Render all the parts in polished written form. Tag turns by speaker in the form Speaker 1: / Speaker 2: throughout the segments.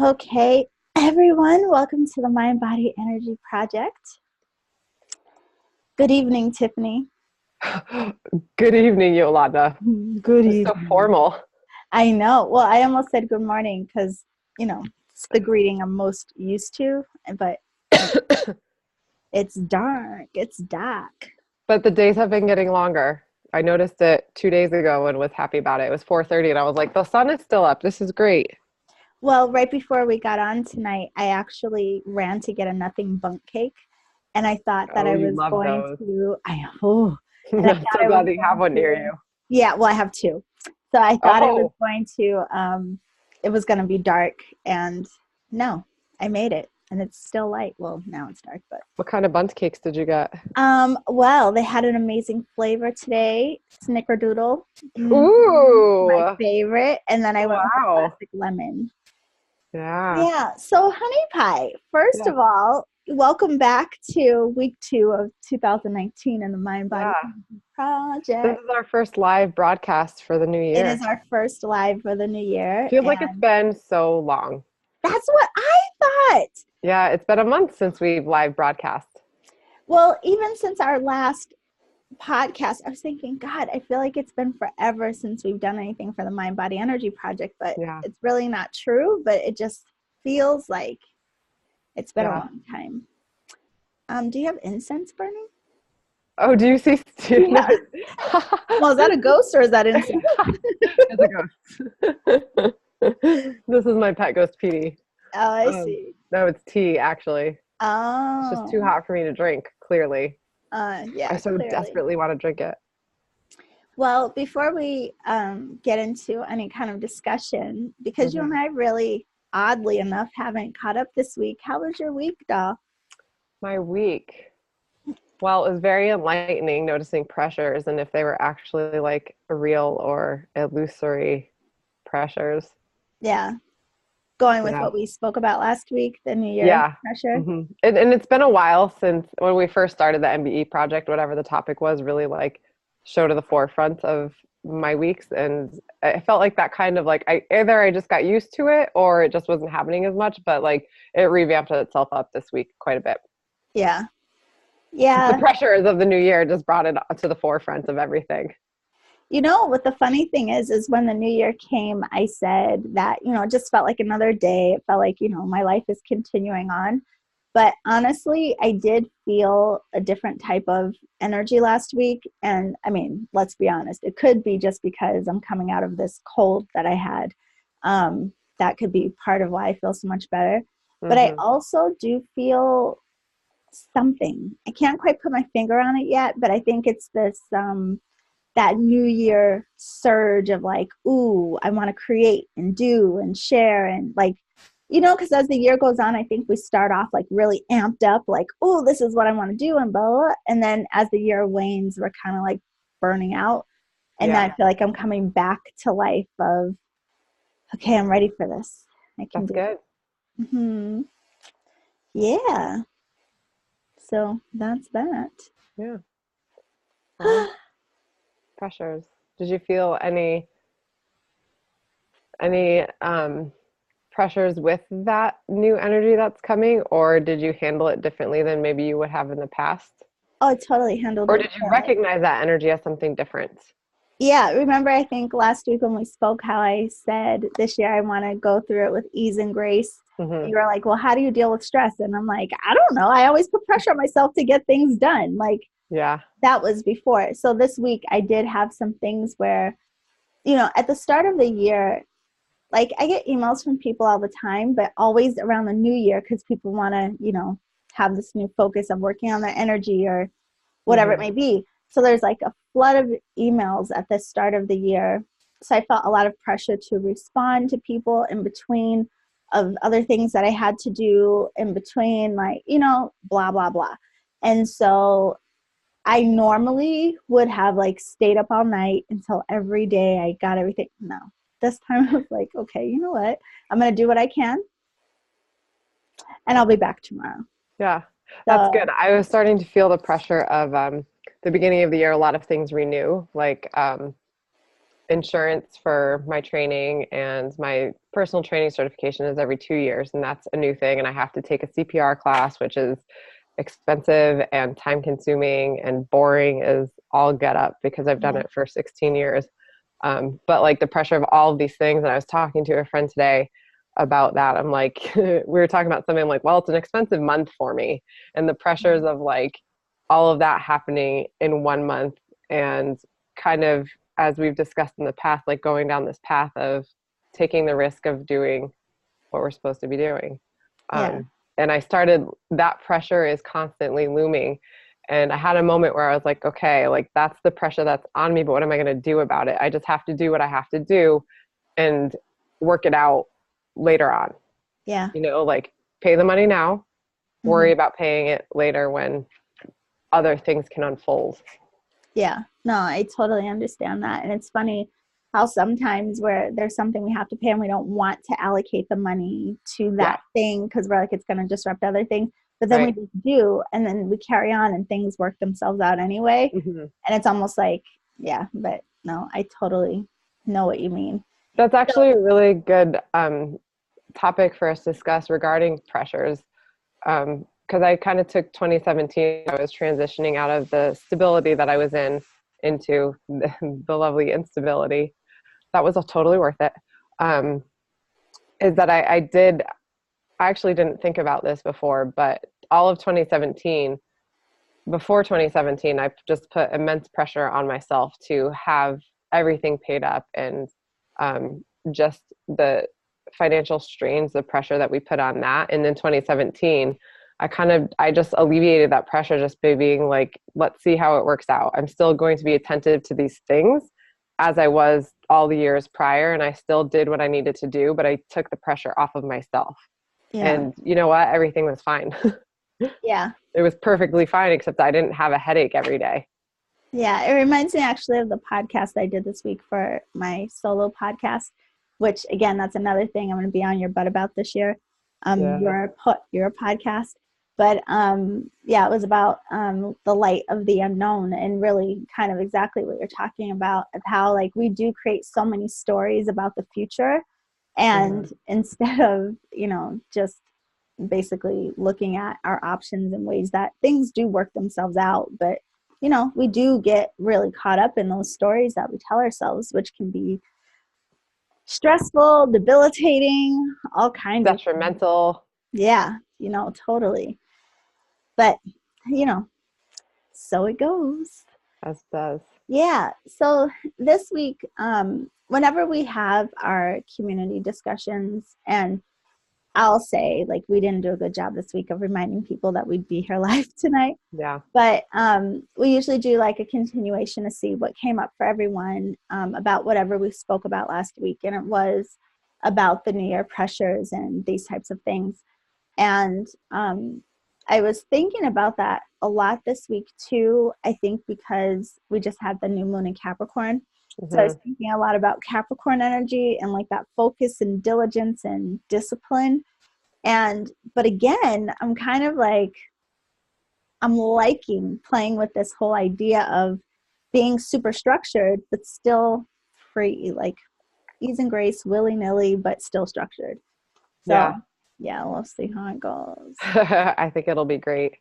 Speaker 1: Okay, everyone, welcome to the Mind Body Energy Project. Good evening, Tiffany.
Speaker 2: Good evening, Yolanda.
Speaker 1: Good
Speaker 2: It's so
Speaker 1: evening.
Speaker 2: formal.
Speaker 1: I know. Well, I almost said good morning because, it's the greeting I'm most used to, but it's dark. It's dark.
Speaker 2: But the days have been getting longer. I noticed it 2 days ago and was happy about it. It was 4:30 and I was like, the sun is still up. This is great.
Speaker 1: Well, right before we got on tonight, I actually ran to get a nothing bunk cake, and I thought that
Speaker 2: Oh,
Speaker 1: I
Speaker 2: you
Speaker 1: was
Speaker 2: love
Speaker 1: going
Speaker 2: those.
Speaker 1: to, and I
Speaker 2: I'm
Speaker 1: thought
Speaker 2: so
Speaker 1: I was
Speaker 2: glad that you have
Speaker 1: going
Speaker 2: one near
Speaker 1: to,
Speaker 2: you.
Speaker 1: yeah, well, I have two. So I thought I was
Speaker 2: Oh,
Speaker 1: going to, it was going to be dark, and no, I made it, and it's still light. Well, now it's dark, but
Speaker 2: what kind of bundt cakes did you get?
Speaker 1: well, they had an amazing flavor today, snickerdoodle, my
Speaker 2: Ooh,
Speaker 1: favorite, and then I went with the
Speaker 2: wow.
Speaker 1: classic lemon.
Speaker 2: Yeah.
Speaker 1: Yeah. So, Honey Pie, first
Speaker 2: Yeah.
Speaker 1: of all, welcome back to week 2 of 2019 in the Mind Body
Speaker 2: Yeah.
Speaker 1: Energy
Speaker 2: This
Speaker 1: Project.
Speaker 2: is our first live broadcast for the new
Speaker 1: It is
Speaker 2: year.
Speaker 1: our first live for the new year.
Speaker 2: Feels like it's
Speaker 1: And
Speaker 2: been so long.
Speaker 1: that's what I thought.
Speaker 2: Yeah, it's been a month since we've live broadcast.
Speaker 1: Well, even since our last podcast, I was thinking, God, I feel like it's been forever since we've done anything for the Mind Body Energy Project, but
Speaker 2: Yeah.
Speaker 1: it's really not true. But it just feels like it's been a
Speaker 2: Yeah.
Speaker 1: long time. Do you have incense burning?
Speaker 2: Oh, do you see? Do you
Speaker 1: Yeah.
Speaker 2: know?
Speaker 1: Well, is that a ghost or is that incense?
Speaker 2: It's a ghost. This is my pet ghost, Petey.
Speaker 1: Oh, I see.
Speaker 2: No, it's tea, actually. It's just too
Speaker 1: Oh,
Speaker 2: hot for me to drink, clearly. I
Speaker 1: yeah,
Speaker 2: so
Speaker 1: clearly.
Speaker 2: desperately want to drink it.
Speaker 1: Well, before we get into any kind of discussion, because you and
Speaker 2: Hmm.
Speaker 1: I really, oddly enough, haven't caught up this week, how was your week, doll?
Speaker 2: My week. Well, it was very enlightening noticing pressures and if they were actually like real or illusory pressures.
Speaker 1: Yeah, going with
Speaker 2: Yeah.
Speaker 1: what we spoke about last week, the New Year
Speaker 2: Yeah.
Speaker 1: pressure.
Speaker 2: And it's been a while since when we first started the MBE project, whatever the topic was, really like show to the forefront of my weeks. And I felt like that kind of like I just got used to it or it just wasn't happening as much, but like it revamped itself up this week quite a bit.
Speaker 1: Yeah,
Speaker 2: The
Speaker 1: yeah.
Speaker 2: pressures of the new year just brought it to the forefront of everything.
Speaker 1: You know what the funny thing is when the new year came, I said that, it just felt like another day. It felt like, my life is continuing on. But honestly, I did feel a different type of energy last week. And I mean, let's be honest, it could be just because I'm coming out of this cold that I had. That could be part of why I feel so much better. But I
Speaker 2: Hmm.
Speaker 1: also do feel something. I can't quite put my finger on it yet, but I think it's this that new year surge of like, ooh, I want to create and do and share and like, because as the year goes on, I think we start off like really amped up, like, oh, this is what I want to do and blah, blah, blah. And then as the year wanes, we're kind of like burning out. And now
Speaker 2: Yeah,
Speaker 1: I feel like I'm coming back to life of, okay, I'm ready for this. I can
Speaker 2: that's
Speaker 1: do
Speaker 2: good.
Speaker 1: it. Yeah. So that's that.
Speaker 2: Yeah. Well, pressures. Did you feel any pressures with that new energy that's coming, or did you handle it differently than maybe you would have in the past?
Speaker 1: Oh, I totally handled
Speaker 2: Or
Speaker 1: it
Speaker 2: did you
Speaker 1: differently.
Speaker 2: recognize that energy as something different?
Speaker 1: Yeah, remember, I think last week when we spoke, how I said this year I want to go through it with ease and grace.
Speaker 2: Hmm.
Speaker 1: You were like, well, how do you deal with stress? And I'm like, I don't know. I always put pressure on myself to get things done. Like
Speaker 2: Yeah.
Speaker 1: that was before. So this week I did have some things where, at the start of the year, like I get emails from people all the time, but always around the new year because people want to, have this new focus of working on their energy or whatever it
Speaker 2: Hmm.
Speaker 1: may be. So there's like a flood of emails at the start of the year. So I felt a lot of pressure to respond to people in between of other things that I had to do in between, like, blah, blah, blah. And so I normally would have like stayed up all night until every day I got everything. No, this time I was like, okay, you know what? I'm going to do what I can and I'll be back tomorrow.
Speaker 2: Yeah. That's good.
Speaker 1: So,
Speaker 2: I was starting to feel the pressure of the beginning of the year, a lot of things renew, like insurance for my training and my personal training certification is every 2 years, and that's a new thing. And I have to take a CPR class, which is expensive and time consuming and boring as all get up because I've done
Speaker 1: Yeah.
Speaker 2: it for 16 years. But like the pressure of all of these things, and I was talking to a friend today about that. I'm like, we were talking about something, I'm like, well, it's an expensive month for me. And the pressures of like all of that happening in 1 month, and kind of, as we've discussed in the past, like going down this path of taking the risk of doing what we're supposed to be doing.
Speaker 1: Yeah.
Speaker 2: And I started, that pressure is constantly looming. And I had a moment where I was like, okay, like that's the pressure that's on me, but what am I going to do about it? I just have to do what I have to do and work it out later on.
Speaker 1: Yeah.
Speaker 2: Like pay the money now,
Speaker 1: Mm-hmm.
Speaker 2: worry about paying it later when other things can unfold.
Speaker 1: Yeah, no, I totally understand that. And it's funny how sometimes where there's something we have to pay and we don't want to allocate the money to
Speaker 2: Yeah.
Speaker 1: that thing because we're like, it's going to disrupt other things. But then we
Speaker 2: Right.
Speaker 1: just do, and then we carry on and things work themselves out anyway.
Speaker 2: Mm-hmm.
Speaker 1: And it's almost like, yeah, but no, I totally know what you mean.
Speaker 2: That's
Speaker 1: So,
Speaker 2: actually a really good topic for us to discuss regarding pressures. Because I kind of took 2017, I was transitioning out of the stability that I was in into the lovely instability. That was totally worth it. Um, is that I actually didn't think about this before, but all of 2017, before 2017, I just put immense pressure on myself to have everything paid up, and just the financial strains, the pressure that we put on that. And in 2017, I just alleviated that pressure just by being like, let's see how it works out. I'm still going to be attentive to these things as I was all the years prior, and I still did what I needed to do, but I took the pressure off of myself.
Speaker 1: yeah,
Speaker 2: And you know what? Everything was fine.
Speaker 1: yeah,
Speaker 2: It was perfectly fine, except I didn't have a headache every day.
Speaker 1: yeah. It reminds me actually of the podcast I did this week for my solo podcast, which again, that's another thing I'm going to be on your butt about this year.
Speaker 2: Yeah.
Speaker 1: Your podcast, but yeah, it was about the light of the unknown, and really kind of exactly what you're talking about, of how like we do create so many stories about the future,
Speaker 2: Mm-hmm.
Speaker 1: and instead of just basically looking at our options in ways that things do work themselves out, but we do get really caught up in those stories that we tell ourselves, which can be stressful, debilitating, all kinds of things.
Speaker 2: Detrimental,
Speaker 1: Yeah, totally. But, you know, so it goes.
Speaker 2: as does.
Speaker 1: Yeah. So this week, whenever we have our community discussions, and I'll say, like, we didn't do a good job this week of reminding people that we'd be here live tonight.
Speaker 2: Yeah.
Speaker 1: But we usually do like a continuation to see what came up for everyone about whatever we spoke about last week. And it was about the New Year pressures and these types of things. And I was thinking about that a lot this week too, I think because we just had the new moon in Capricorn. So I was
Speaker 2: Mm-hmm.
Speaker 1: thinking a lot about Capricorn energy and like that focus and diligence and discipline. But again, I'm kind of like, I'm liking playing with this whole idea of being super structured, but still free, like ease and grace, willy nilly, but still structured. So
Speaker 2: Yeah.
Speaker 1: yeah, we'll see how it goes.
Speaker 2: I think it'll be great.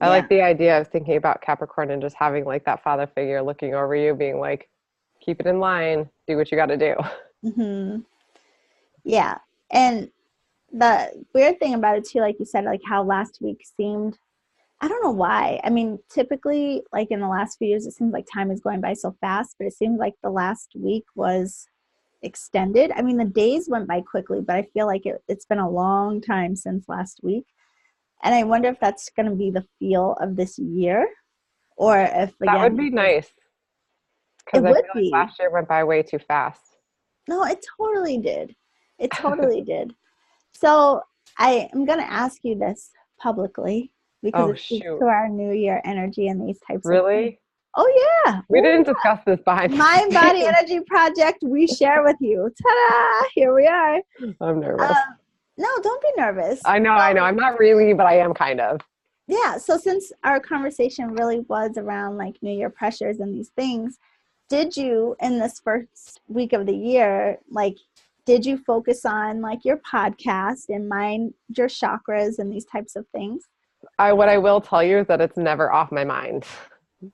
Speaker 2: I
Speaker 1: Yeah.
Speaker 2: like the idea of thinking about Capricorn and just having like that father figure looking over you, being like, keep it in line, do what you got to do.
Speaker 1: Hmm. Yeah. And the weird thing about it too, like you said, like how last week seemed, I don't know why. I mean, typically, like in the last few years, it seems like time is going by so fast, but it seems like the last week was extended. I mean, the days went by quickly, but I feel like it's been a long time since last week. And I wonder if that's going to be the feel of this year, or if,
Speaker 2: That would
Speaker 1: again,
Speaker 2: be nice,
Speaker 1: it
Speaker 2: because I
Speaker 1: would
Speaker 2: feel like
Speaker 1: be.
Speaker 2: last year went by way too fast.
Speaker 1: No, it totally did. It totally did. So I am going to ask you this publicly because
Speaker 2: Oh,
Speaker 1: it speaks to
Speaker 2: shoot.
Speaker 1: our new year energy and these types of things.
Speaker 2: Really?
Speaker 1: Oh, yeah.
Speaker 2: We
Speaker 1: Oh,
Speaker 2: didn't discuss this behind the
Speaker 1: Mind Body
Speaker 2: scenes.
Speaker 1: Energy Project we share with you. Ta-da! Here we are.
Speaker 2: I'm nervous.
Speaker 1: Um, no, don't be nervous.
Speaker 2: I know. I'm not really, but I am kind of.
Speaker 1: Yeah, so since our conversation really was around like New Year pressures and these things, did you in this first week of the year like did you focus on like your podcast and mind your chakras and these types of things?
Speaker 2: What I will tell you is that it's never off my mind.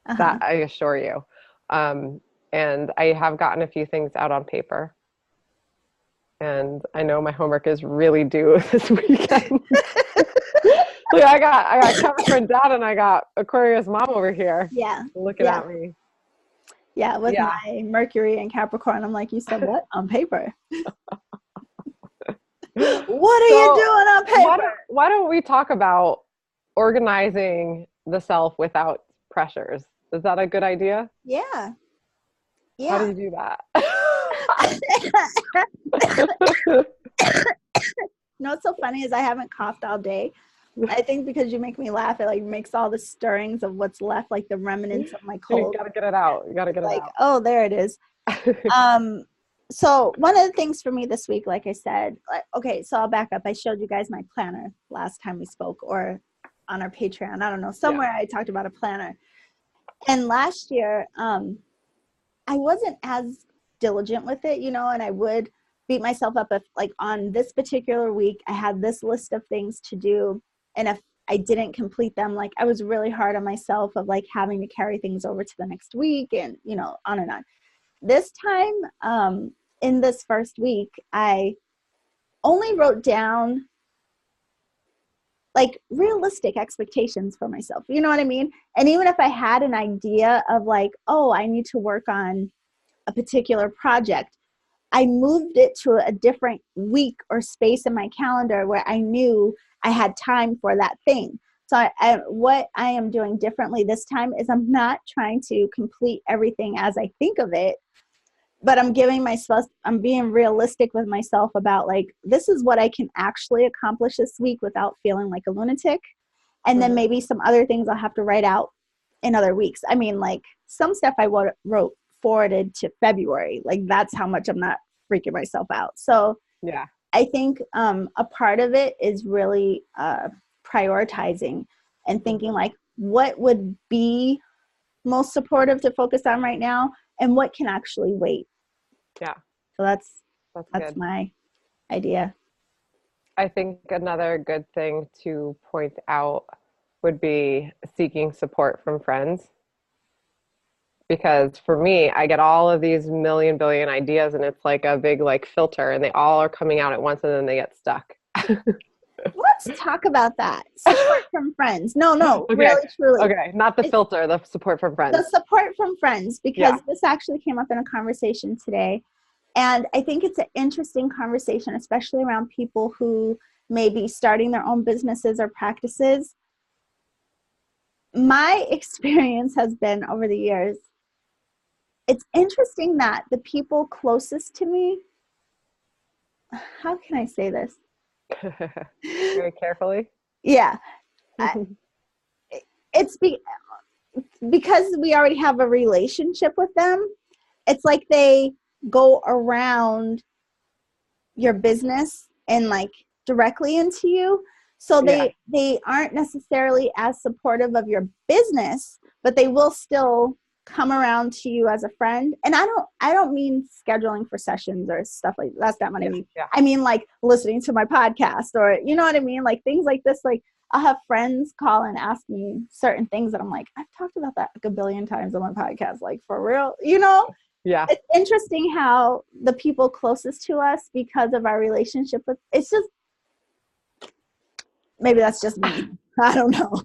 Speaker 1: Uh-huh.
Speaker 2: That I assure you. Um, and I have gotten a few things out on paper. And I know my homework is really due this weekend. Look, I got Capricorn dad and I got Aquarius mom over here
Speaker 1: Yeah.
Speaker 2: looking
Speaker 1: Yeah.
Speaker 2: at me.
Speaker 1: Yeah. With
Speaker 2: Yeah.
Speaker 1: my Mercury and Capricorn, I'm like, you said what? On paper. What are you
Speaker 2: So
Speaker 1: doing on paper?
Speaker 2: why don't we talk about organizing the self without pressures? Is that a good idea?
Speaker 1: Yeah.
Speaker 2: How do
Speaker 1: Yeah.
Speaker 2: you do that?
Speaker 1: No, what's so funny is I haven't coughed all day. I think because you make me laugh, it like makes all the stirrings of what's left, like the remnants of my
Speaker 2: You
Speaker 1: cold.
Speaker 2: gotta get it out. You gotta get it
Speaker 1: Like,
Speaker 2: out.
Speaker 1: oh, there it is. So one of the things for me this week, like I said, like, okay, so I'll back up. I showed you guys my planner last time we spoke, or on our Patreon. I don't know, somewhere I talked about a planner. And last year, I wasn't as diligent with it, you know, and I would beat myself up if like on this particular week I had this list of things to do, and if I didn't complete them, like I was really hard on myself of like having to carry things over to the next week, and you know, on and on. This time, in this first week, I only wrote down like realistic expectations for myself, you know what I mean? And even if I had an idea of like, oh, I need to work on a particular project, I moved it to a different week or space in my calendar where I knew I had time for that thing. So what I am doing differently this time is I'm not trying to complete everything as I think of it, but I'm being realistic with myself about like, this is what I can actually accomplish this week without feeling like a lunatic. And then maybe some other things I'll have to write out in other weeks. I mean, like some stuff I wrote forwarded to February. Like that's how much I'm not freaking myself out. So
Speaker 2: Yeah.
Speaker 1: I think a part of it is really prioritizing and thinking like, what would be most supportive to focus on right now and what can actually wait.
Speaker 2: Yeah.
Speaker 1: So that's
Speaker 2: good.
Speaker 1: my idea.
Speaker 2: I think another good thing to point out would be seeking support from friends. Because for me, I get all of these million billion ideas and it's like a big like filter and they all are coming out at once and then they get stuck.
Speaker 1: Let's talk about that. Support from friends. No,
Speaker 2: Okay.
Speaker 1: really, truly.
Speaker 2: Okay. Not the filter, the support from friends.
Speaker 1: The support from friends, because this actually came up in a conversation today. And I think it's an interesting conversation, especially around people who may be starting their own businesses or practices. My experience has been over the years, it's interesting that the people closest to me, how can I say this?
Speaker 2: Very carefully.
Speaker 1: Yeah. It's because we already have a relationship with them. It's like they go around your business and like directly into you. So they aren't necessarily as supportive of your business, but they will still come around to you as a friend. And I don't mean scheduling for sessions or stuff like that. That's not what I mean.
Speaker 2: Yeah.
Speaker 1: I mean like listening to my podcast, or you know what I mean? Like things like this. Like I'll have friends call and ask me certain things that I'm like, I've talked about that like a billion times on my podcast. Like for real, you know?
Speaker 2: Yeah.
Speaker 1: It's interesting how the people closest to us, because of our relationship with, it's just, maybe that's just me. I don't know.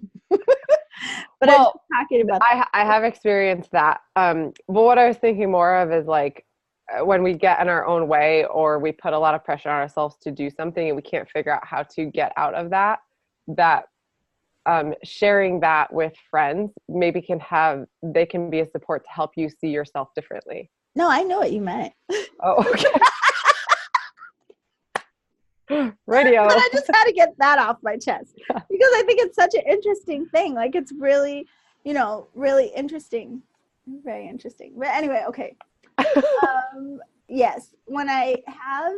Speaker 1: But I'm just talking about that.
Speaker 2: I have experienced that. But what I was thinking more of is like when we get in our own way or we put a lot of pressure on ourselves to do something and we can't figure out how to get out of that, sharing that with friends maybe they can be a support to help you see yourself differently.
Speaker 1: No, I know what you meant.
Speaker 2: Oh, okay. Radio.
Speaker 1: But I just had to get that off my chest because I think it's such an interesting thing. Like it's really, you know, really interesting. Very interesting. But anyway, okay. Yes, when I have,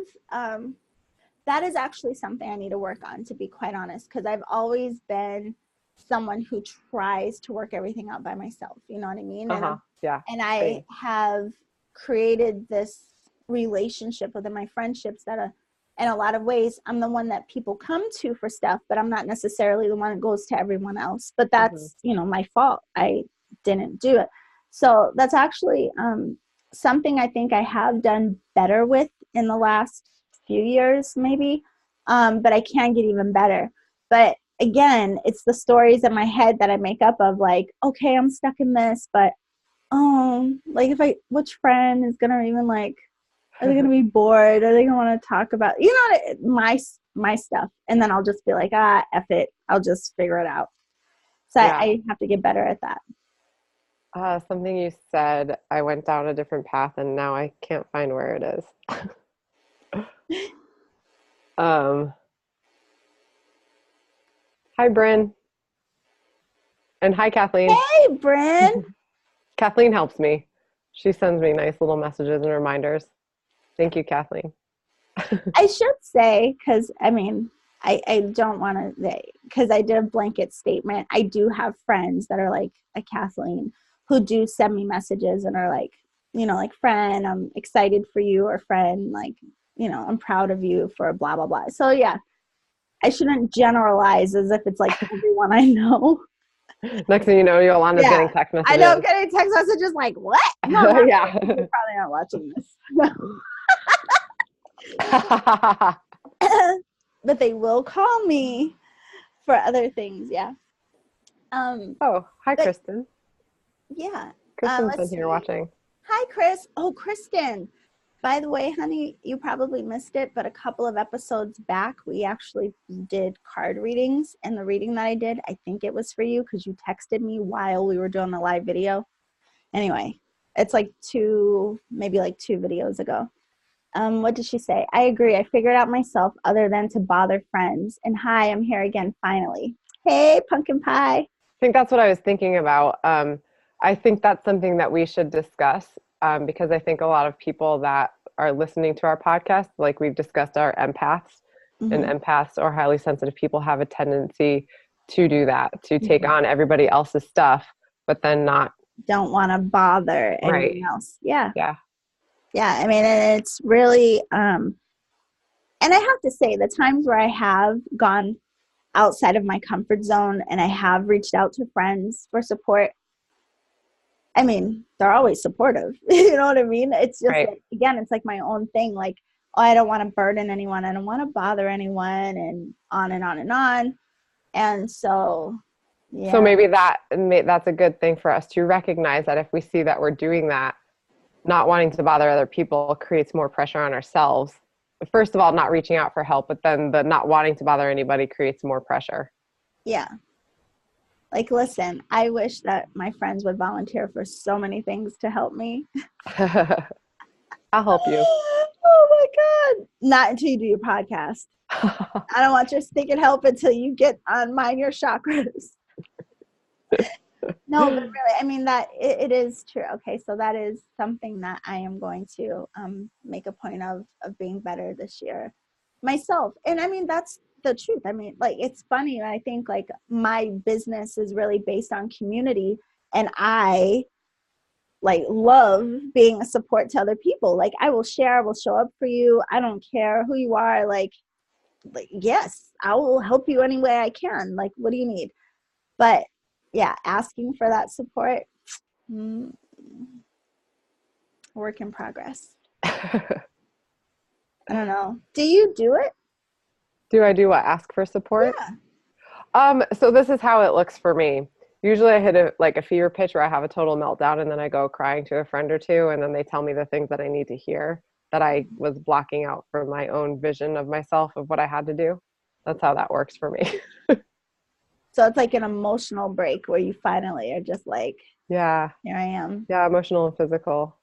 Speaker 1: that is actually something I need to work on, to be quite honest, because I've always been someone who tries to work everything out by myself. You know what I mean?
Speaker 2: Yeah.
Speaker 1: And I have created this relationship within my friendships that in a lot of ways I'm the one that people come to for stuff, but I'm not necessarily the one that goes to everyone else. But that's, my fault. I didn't do it. So that's actually something I think I have done better with in the last few years, maybe. But I can get even better. But again, it's the stories in my head that I make up of like, okay, I'm stuck in this, but like which friend is gonna even like, are they gonna be bored? Are they gonna want to talk about, my stuff? And then I'll just be like, F it, I'll just figure it out. So I have to get better at that.
Speaker 2: Something you said, I went down a different path and now I can't find where it is. Hi, Bryn. And hi, Kathleen.
Speaker 1: Hey, Bryn.
Speaker 2: Kathleen helps me. She sends me nice little messages and reminders. Thank you, Kathleen.
Speaker 1: I should say, because I don't want to, because I did a blanket statement. I do have friends that are like a Kathleen who do send me messages and are like, like, friend, I'm excited for you, or friend, like, I'm proud of you for blah, blah, blah. So yeah, I shouldn't generalize as if it's like everyone I know.
Speaker 2: Next thing you know, Yolanda's getting text messages.
Speaker 1: I know, I'm getting text messages like, what? No,
Speaker 2: yeah.
Speaker 1: You're probably not watching this. But they will call me for other things. Yeah.
Speaker 2: Hi, Kristen.
Speaker 1: Yeah.
Speaker 2: Kristen's been here watching.
Speaker 1: Hi, Chris. Oh, Kristen. By the way, honey, you probably missed it, but a couple of episodes back, we actually did card readings. And the reading that I did, I think it was for you because you texted me while we were doing the live video. Anyway, it's like maybe like 2 videos ago. What did she say? I agree. I figured out myself other than to bother friends. And hi, I'm here again finally. Hey, pumpkin pie.
Speaker 2: I think that's what I was thinking about. I think that's something that we should discuss because I think a lot of people that are listening to our podcast, like we've discussed, are empaths, and empaths or highly sensitive people have a tendency to do that, to take on everybody else's stuff, but then
Speaker 1: don't want to bother anyone else. Yeah.
Speaker 2: Yeah.
Speaker 1: Yeah. And it's really, and I have to say, the times where I have gone outside of my comfort zone and I have reached out to friends for support, they're always supportive. You know what I mean? It's just, like, again, it's like my own thing. Like, I don't want to burden anyone. I don't want to bother anyone, and on and on and on. And so, yeah.
Speaker 2: So maybe that's a good thing for us to recognize, that if we see that we're doing that, not wanting to bother other people creates more pressure on ourselves. First of all, not reaching out for help, but then the not wanting to bother anybody creates more pressure.
Speaker 1: Yeah. Like, listen, I wish that my friends would volunteer for so many things to help me.
Speaker 2: I'll help you.
Speaker 1: Oh my God. Not until you do your podcast. I don't want your stinking help until you get on Mind Your Chakras. No, but really, that it is true. Okay, so that is something that I am going to make a point of being better this year myself. And that's the truth. Like, it's funny. I think like my business is really based on community, and I like love being a support to other people. Like, I will share, I will show up for you. I don't care who you are. Like yes, I will help you any way I can. Like, what do you need? But yeah, asking for that support, work in progress. I don't know. Do you do it?
Speaker 2: Do I do what? Ask for support?
Speaker 1: Yeah.
Speaker 2: So this is how it looks for me. Usually I hit a fever pitch where I have a total meltdown, and then I go crying to a friend or two, and then they tell me the things that I need to hear that I was blocking out from my own vision of myself, of what I had to do. That's how that works for me.
Speaker 1: So it's like an emotional break where you finally are just like,
Speaker 2: yeah,
Speaker 1: here I am.
Speaker 2: Yeah, emotional and physical.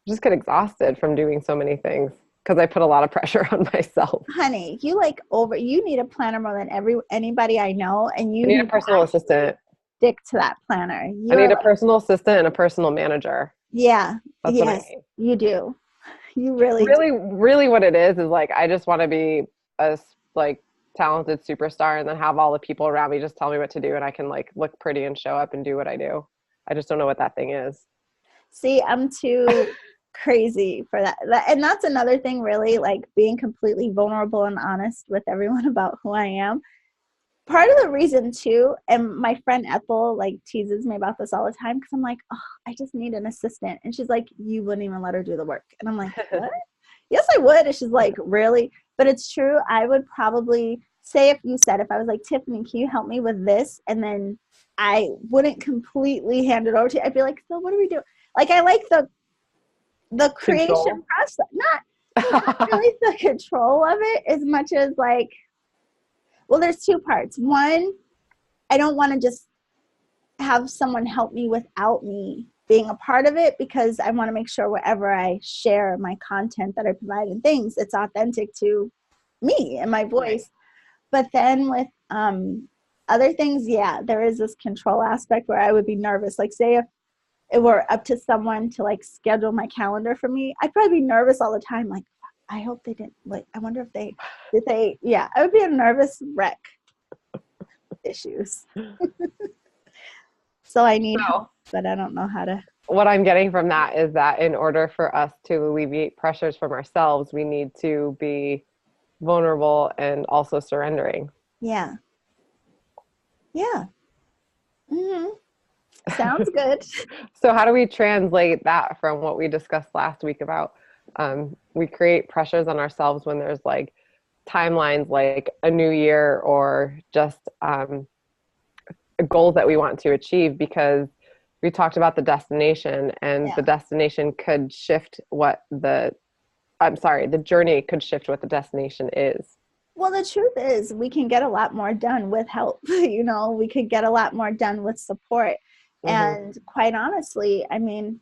Speaker 2: I just get exhausted from doing so many things because I put a lot of pressure on myself.
Speaker 1: Honey, you need a planner more than anybody I know, and you
Speaker 2: need a personal assistant.
Speaker 1: Stick to that planner.
Speaker 2: I need a personal assistant and a personal manager.
Speaker 1: Yeah.
Speaker 2: That's what I need.
Speaker 1: You do. You really
Speaker 2: really what it is like, I just want to be a talented superstar, and then have all the people around me just tell me what to do, and I can look pretty and show up and do what I do. I just don't know what that thing is.
Speaker 1: See, I'm too crazy for that. And that's another thing, really, like being completely vulnerable and honest with everyone about who I am. Part of the reason too, and my friend Ethel like teases me about this all the time because I'm like, oh, I just need an assistant. And she's like, you wouldn't even let her do the work. And I'm like, what? Yes, I would. And she's like, really? But it's true. I would probably say, if I was like, Tiffany, can you help me with this? And then I wouldn't completely hand it over to you. I'd be like, so what do we do? Like, I like the creation
Speaker 2: Control.
Speaker 1: process, not really the control of it as much as like, well, there's two parts. One, I don't want to just have someone help me without me being a part of it, because I want to make sure wherever I share my content that I provide and things, it's authentic to me and my
Speaker 2: Right.
Speaker 1: voice. But then with other things, yeah, there is this control aspect where I would be nervous. Like, say if it were up to someone to like schedule my calendar for me, I'd probably be nervous all the time. Like, I hope they didn't, like, I wonder if yeah, I would be a nervous wreck. Issues. So I need
Speaker 2: So
Speaker 1: help, but I don't know how to.
Speaker 2: what I'm getting from that is that in order for us to alleviate pressures from ourselves, we need to be vulnerable and also surrendering.
Speaker 1: Yeah. Yeah. Hmm. Sounds good.
Speaker 2: So how do we translate that from what we discussed last week about we create pressures on ourselves when there's like timelines like a new year or just goals that we want to achieve, because we talked about the destination, and the
Speaker 1: Yeah.
Speaker 2: destination could shift what the I'm sorry, the journey could shift what the destination is.
Speaker 1: Well, the truth is, we can get a lot more done with help. We could get a lot more done with support.
Speaker 2: Hmm.
Speaker 1: And quite honestly, I mean,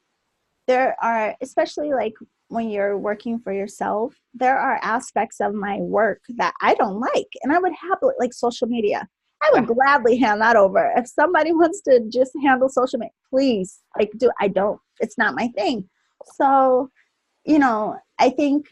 Speaker 1: there are, especially like when you're working for yourself, there are aspects of my work that I don't like. And I would happily, like social media, I would
Speaker 2: Yeah.
Speaker 1: gladly hand that over. If somebody wants to just handle social media, please, like, I don't, it's not my thing. So, I think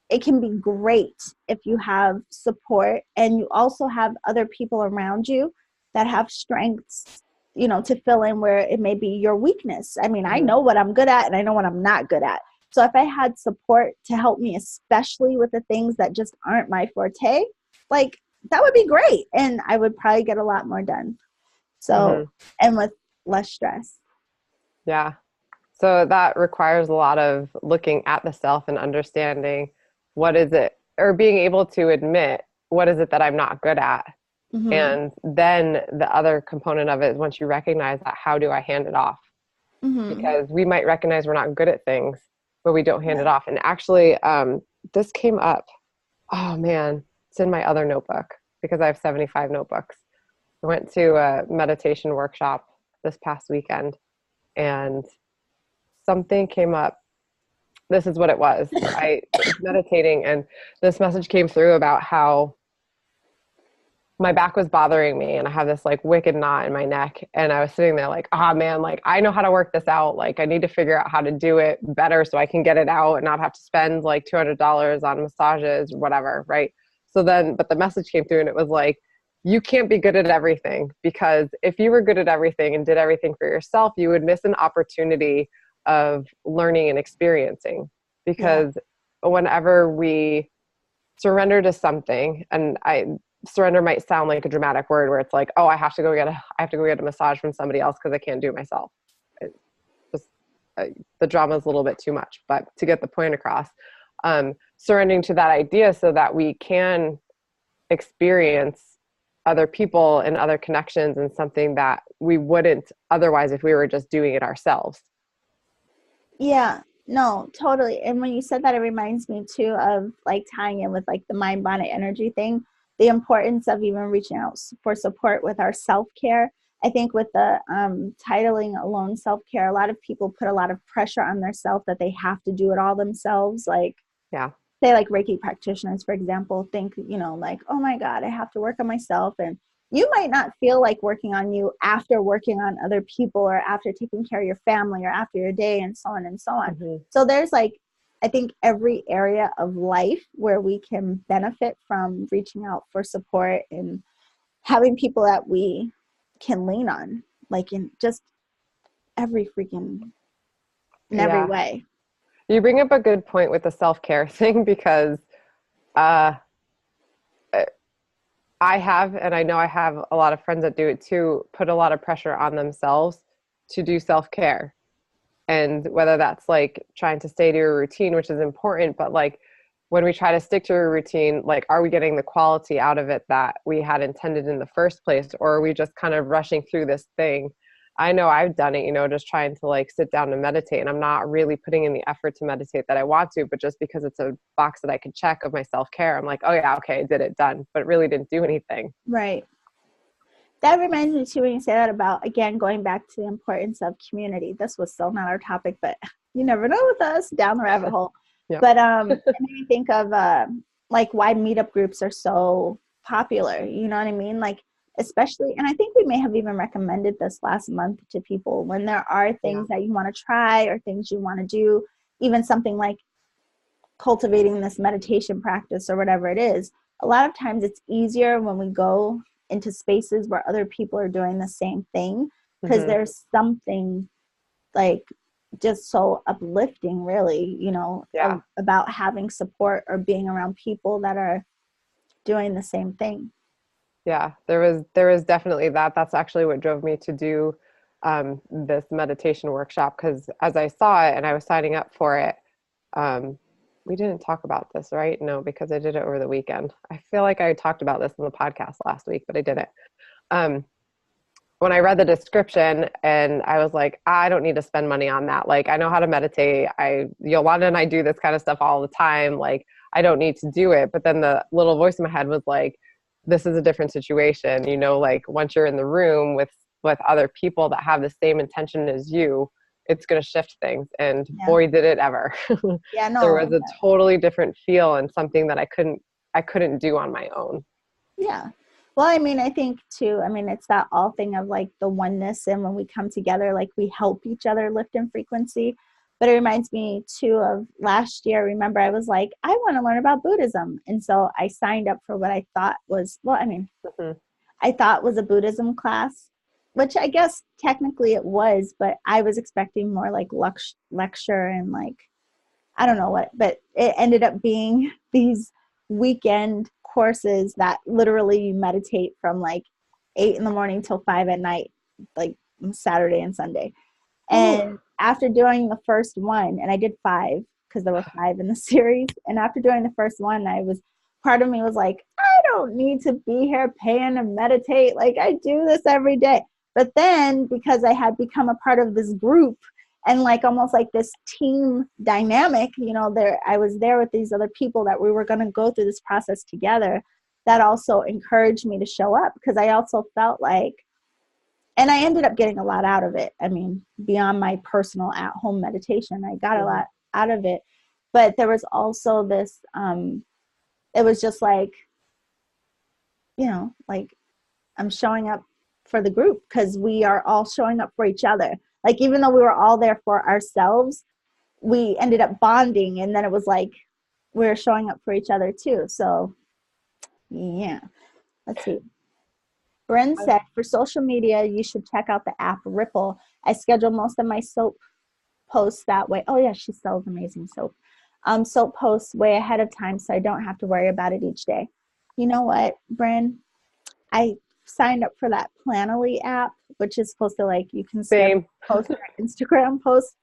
Speaker 1: it can be great if you have support and you also have other people around you that have strengths, to fill in where it may be your weakness. I mean, I
Speaker 2: Hmm.
Speaker 1: know what I'm good at and I know what I'm not good at. So if I had support to help me, especially with the things that just aren't my forte, like that would be great. And I would probably get a lot more done. So,
Speaker 2: Hmm.
Speaker 1: and with less stress.
Speaker 2: Yeah. So that requires a lot of looking at the self and understanding what is it, or being able to admit what is it that I'm not good at.
Speaker 1: Mm-hmm.
Speaker 2: And then the other component of it is, once you recognize that, how do I hand it off?
Speaker 1: Mm-hmm.
Speaker 2: Because we might recognize we're not good at things, but we don't hand
Speaker 1: Yeah.
Speaker 2: it off. And actually, this came up. Oh man, it's in my other notebook because I have 75 notebooks. I went to a meditation workshop this past weekend, and something came up. This is what it was. I was meditating, and this message came through about how my back was bothering me, and I have this like wicked knot in my neck. And I was sitting there like, ah, man, like I know how to work this out. Like I need to figure out how to do it better so I can get it out and not have to spend like $200 on massages or whatever. Right. So then, but the message came through and it was like, you can't be good at everything, because if you were good at everything and did everything for yourself, you would miss an opportunity of learning and experiencing.
Speaker 1: Yeah.
Speaker 2: Because whenever we surrender to something, and surrender might sound like a dramatic word where it's like, oh, I have to go get a massage from somebody else because I can't do it myself. It just the drama is a little bit too much. But to get the point across, surrendering to that idea so that we can experience other people and other connections, and something that we wouldn't otherwise if we were just doing it ourselves.
Speaker 1: Yeah, no, totally. And when you said that, it reminds me too of like tying in with like the mind body energy thing, the importance of even reaching out for support with our self care. I think with the titling alone self care, a lot of people put a lot of pressure on themselves that they have to do it all themselves. Like,
Speaker 2: Yeah.
Speaker 1: say like Reiki practitioners, for example, think, like, oh my God, I have to work on myself. And you might not feel like working on you after working on other people or after taking care of your family or after your day and so on and so on.
Speaker 2: Hmm.
Speaker 1: So there's like, I think every area of life where we can benefit from reaching out for support and having people that we can lean on, like in just every freaking in every
Speaker 2: Yeah.
Speaker 1: way.
Speaker 2: You bring up a good point with the self-care thing because uh, I have, and I know I have a lot of friends that do it too, put a lot of pressure on themselves to do self-care. And whether that's like trying to stay to a routine, which is important, but like when we try to stick to a routine, like are we getting the quality out of it that we had intended in the first place, or are we just kind of rushing through this thing? I know I've done it, just trying to like sit down and meditate, and I'm not really putting in the effort to meditate that I want to, but just because it's a box that I could check of my self-care, I'm like, oh yeah, okay, I did it, done, but it really didn't do anything.
Speaker 1: Right. That reminds me too when you say that about, again, going back to the importance of community. This was still not our topic, but you never know with us, down the rabbit hole.
Speaker 2: Yep.
Speaker 1: But it made me think of like why meetup groups are so popular. You know what I mean? Like, especially, and I think we may have even recommended this last month to people, when there are things that you want to try or things you want to do, even something like cultivating this meditation practice or whatever it is. A lot of times it's easier when we go into spaces where other people are doing the same thing, because there's something like just so uplifting, really, about having support or being around people that are doing the same thing.
Speaker 2: Yeah, there was definitely that. That's actually what drove me to do this meditation workshop, because as I saw it and I was signing up for it, um, we didn't talk about this, right? No, because I did it over the weekend. I feel like I talked about this in the podcast last week, but I didn't. Um, when I read the description and I was like, I don't need to spend money on that. Like, I know how to meditate. Yolanda and I do this kind of stuff all the time. Like, I don't need to do it. But then the little voice in my head was like, this is a different situation. Like once you're in the room with other people that have the same intention as you, it's going to shift things. And boy, did it ever.
Speaker 1: Yeah, no.
Speaker 2: There was a totally different feel and something that I couldn't do on my own.
Speaker 1: Yeah. Well, I mean, I think too, it's that all thing of like the oneness, and when we come together, like we help each other lift in frequency. But it reminds me too of last year. Remember, I was like, I want to learn about Buddhism. And so I signed up for what I thought was, I thought was a Buddhism class, which I guess technically it was, but I was expecting more like lecture and like, I don't know what, but it ended up being these weekend courses that literally you meditate from like 8 in the morning till 5 at night, like Saturday and Sunday. And after doing the first one, and I did 5 because there were 5 in the series. And after doing the first one, part of me was like, I don't need to be here paying to meditate. Like I do this every day. But then because I had become a part of this group and like almost like this team dynamic, I was there with these other people that we were going to go through this process together. That also encouraged me to show up, because I also felt like, and I ended up getting a lot out of it. Beyond my personal at-home meditation, I got a lot out of it. But there was also this, it was just like, like I'm showing up for the group because we are all showing up for each other. Like, even though we were all there for ourselves, we ended up bonding. And then it was like, we're showing up for each other too. So yeah, let's see. Bryn said, for social media, you should check out the app Ripple. I schedule most of my soap posts that way. Oh yeah, she sells amazing soap. Soap posts way ahead of time, so I don't have to worry about it each day. You know what, Bryn? I signed up for that Planoly app, which is supposed to like you can schedule post your Instagram post.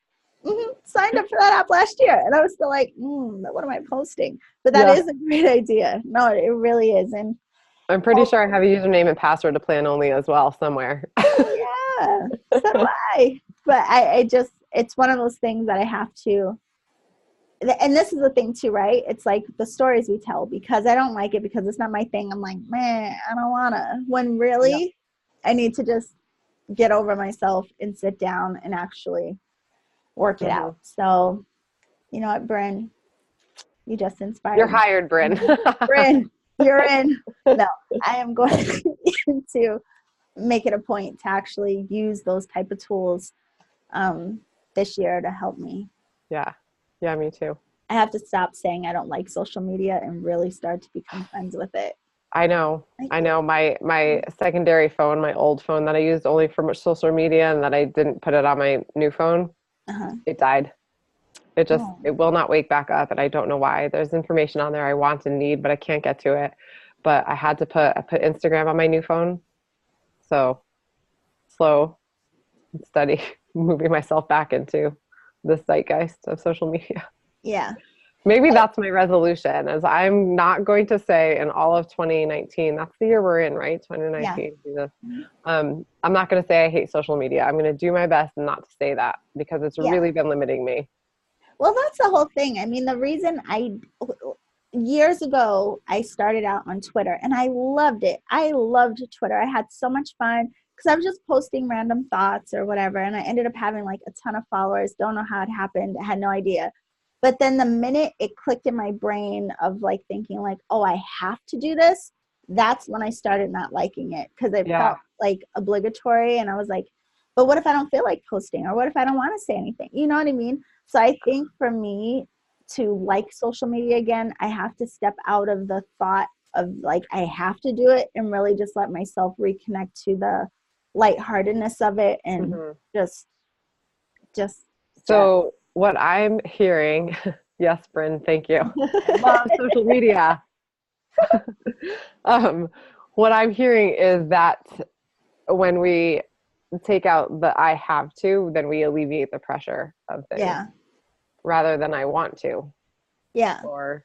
Speaker 1: Signed up for that app last year, and I was still like, what am I posting? But that is a great idea. No, it really is. And
Speaker 2: I'm pretty sure I have a username and password to Planoly as well somewhere.
Speaker 1: Yeah, so do I. But I just, it's one of those things that I have to, and this is the thing too, right? It's like the stories we tell, because I don't like it, because it's not my thing. I'm like, man, I don't wanna. When really, I need to just get over myself and sit down and actually work it out. So, you know what, Bryn? You just inspired
Speaker 2: You're
Speaker 1: me.
Speaker 2: hired, Bryn.
Speaker 1: Bryn, you're in. No, I am going to make it a point to actually use those type of tools this year to help me.
Speaker 2: Yeah, me too.
Speaker 1: I have to stop saying I don't like social media and really start to become friends with it.
Speaker 2: I know. My secondary phone, my old phone that I used only for social media, and that I didn't put it on my new phone.
Speaker 1: Uh-huh.
Speaker 2: It died.
Speaker 1: Oh,
Speaker 2: It will not wake back up. And I don't know why. There's information on there I want and need, but I can't get to it. But I put Instagram on my new phone. So slow and steady, moving myself back into the zeitgeist of social media.
Speaker 1: yeah.
Speaker 2: Maybe that's my resolution is I'm not going to say in all of 2019, that's the year we're in, right?
Speaker 1: Yeah.
Speaker 2: 2019, Jesus. I'm not going to say I hate social media. I'm going to do my best not to say that because it's
Speaker 1: Yeah.
Speaker 2: really been limiting me.
Speaker 1: Well, that's the whole thing. I mean, the reason years ago, I started out on Twitter and I loved it. I loved Twitter. I had so much fun because I was just posting random thoughts or whatever. And I ended up having like a ton of followers. Don't know how it happened. I had no idea. But then the minute it clicked in my brain of like thinking like, oh, I have to do this, that's when I started not liking it because it
Speaker 2: Yeah.
Speaker 1: felt like obligatory. And I was like, but what if I don't feel like posting? Or what if I don't want to say anything? You know what I mean? So I think for me to like social media again, I have to step out of the thought of like I have to do it and really just let myself reconnect to the lightheartedness of it and
Speaker 2: hmm
Speaker 1: just just just
Speaker 2: So what I'm hearing, yes, Bryn, thank you. I love social media. um, what I'm hearing is that when we take out the I have to, then we alleviate the pressure of things
Speaker 1: yeah.
Speaker 2: rather than I want to,
Speaker 1: Yeah.
Speaker 2: or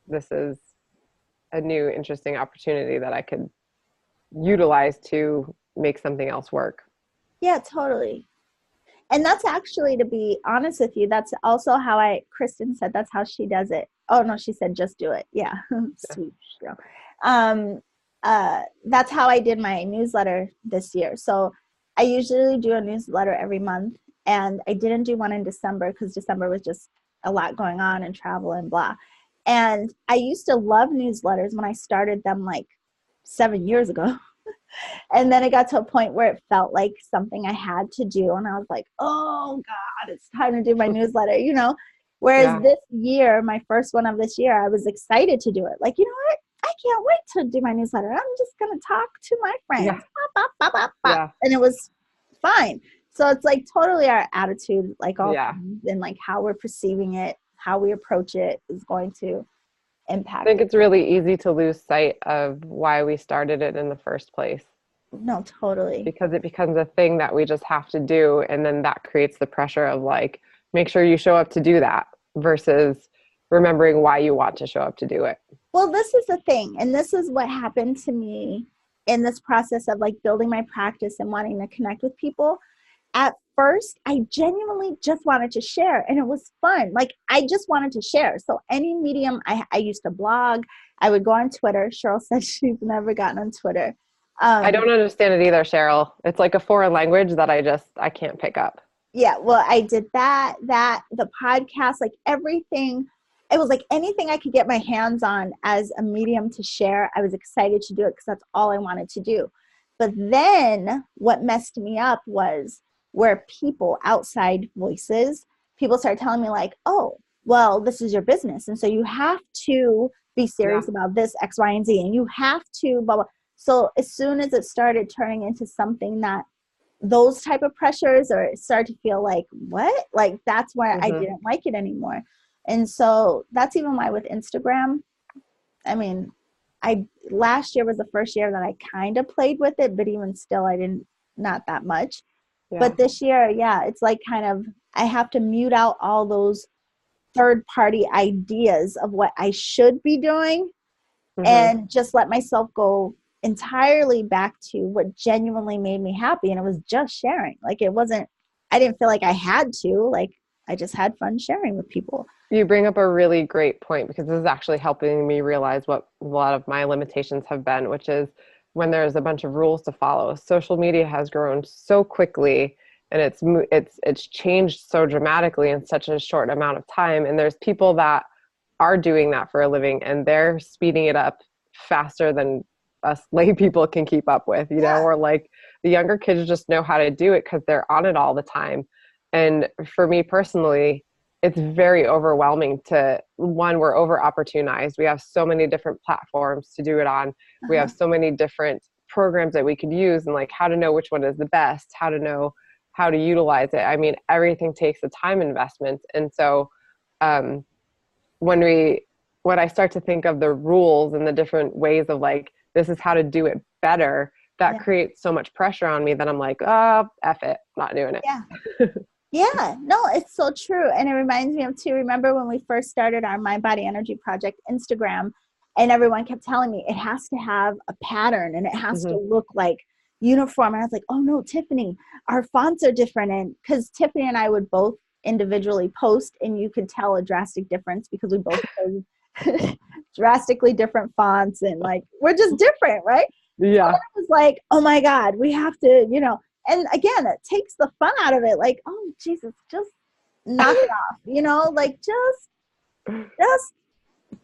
Speaker 2: this is a new interesting opportunity that I could utilize to make something else work.
Speaker 1: Yeah, totally. And that's actually, to be honest with you, that's also how Kristen said that's how she does it. Oh no, she said just do it. Yeah.
Speaker 2: Yeah.
Speaker 1: Sweet girl. Um that's how I did my newsletter this year. So I usually do a newsletter every month, and I didn't do one in December because December was just a lot going on and travel and blah. And I used to love newsletters when I started them like 7 years ago. And then it got to a point where it felt like something I had to do. And I was like, oh God, it's time to do my newsletter, you know? Whereas
Speaker 2: Yeah.
Speaker 1: this year, my first one of this year, I was excited to do it. Like, you know what? I can't wait to do my newsletter. I'm just going to talk to my
Speaker 2: Yeah.
Speaker 1: friends. Bop, bop, bop, bop, bop.
Speaker 2: Yeah.
Speaker 1: And it was fine. So it's like totally our attitude, like all
Speaker 2: Yeah.
Speaker 1: things, and like how we're perceiving it, how we approach it is going to
Speaker 2: I
Speaker 1: impact
Speaker 2: think
Speaker 1: it.
Speaker 2: it's really easy to lose sight of why we started it in the first place
Speaker 1: No, totally.
Speaker 2: because it becomes a thing that we just have to do. And then that creates the pressure of like, make sure you show up to do that versus remembering why you want to show up to do it.
Speaker 1: Well, this is the thing, and this is what happened to me in this process of like building my practice and wanting to connect with people. At first, I genuinely just wanted to share, and it was fun. Like, I just wanted to share. So, any medium, I used to blog, I would go on Twitter. Cheryl says she's never gotten on Twitter.
Speaker 2: I don't understand it either, Cheryl. It's like a foreign language that I can't pick up.
Speaker 1: Yeah, well, I did the podcast, like everything. It was like anything I could get my hands on as a medium to share. I was excited to do it because that's all I wanted to do. But then what messed me up was where people, outside voices, people started telling me like, oh, well, this is your business. And so you have to be
Speaker 2: Yeah.
Speaker 1: serious about this X, Y, and Z. And you have to blah, blah. So as soon as it started turning into something that those type of pressures, or it started to feel like what, like that's why I
Speaker 2: hmm
Speaker 1: didn't like it anymore. And so that's even why with Instagram, I mean, I last year was the first year that I kind of played with it, but even still I didn't, not that much.
Speaker 2: Yeah.
Speaker 1: But this year, yeah, it's like kind of I have to mute out all those third party ideas of what I should be doing
Speaker 2: hmm
Speaker 1: and just let myself go entirely back to what genuinely made me happy. And it was just sharing. Like it wasn't, I didn't feel like I had to, like I just had fun sharing with people.
Speaker 2: You bring up a really great point because this is actually helping me realize what a lot of my limitations have been, which is when there's a bunch of rules to follow. Social media has grown so quickly and it's changed so dramatically in such a short amount of time. And there's people that are doing that for a living and they're speeding it up faster than us lay people can keep up with, you know,
Speaker 1: Yeah.
Speaker 2: or like the younger kids just know how to do it because they're on it all the time. And for me personally, it's very overwhelming to one, we're over opportunized. We have so many different platforms to do it on. We
Speaker 1: Uh-huh.
Speaker 2: have so many different programs that we could use and like how to know which one is the best, how to know how to utilize it. I mean, everything takes a time investment. And so um, when I start to think of the rules and the different ways of like, this is how to do it better, that
Speaker 1: Yeah.
Speaker 2: creates so much pressure on me that I'm like, oh, F it, not doing it.
Speaker 1: Yeah. Yeah, no, it's so true. And it reminds me of too, remember when we first started our Mind Body Energy Project Instagram, and everyone kept telling me it has to have a pattern and it has to
Speaker 2: Mm-hmm.
Speaker 1: look like uniform. And I was like, oh no, Tiffany, our fonts are different. And because Tiffany and I would both individually post, and you could tell a drastic difference because we both chose drastically different fonts, and like we're just different, right? So then
Speaker 2: Yeah.
Speaker 1: it was like, oh my God, we have to, and again, it takes the fun out of it. Like, oh Jesus, just knock it off, like just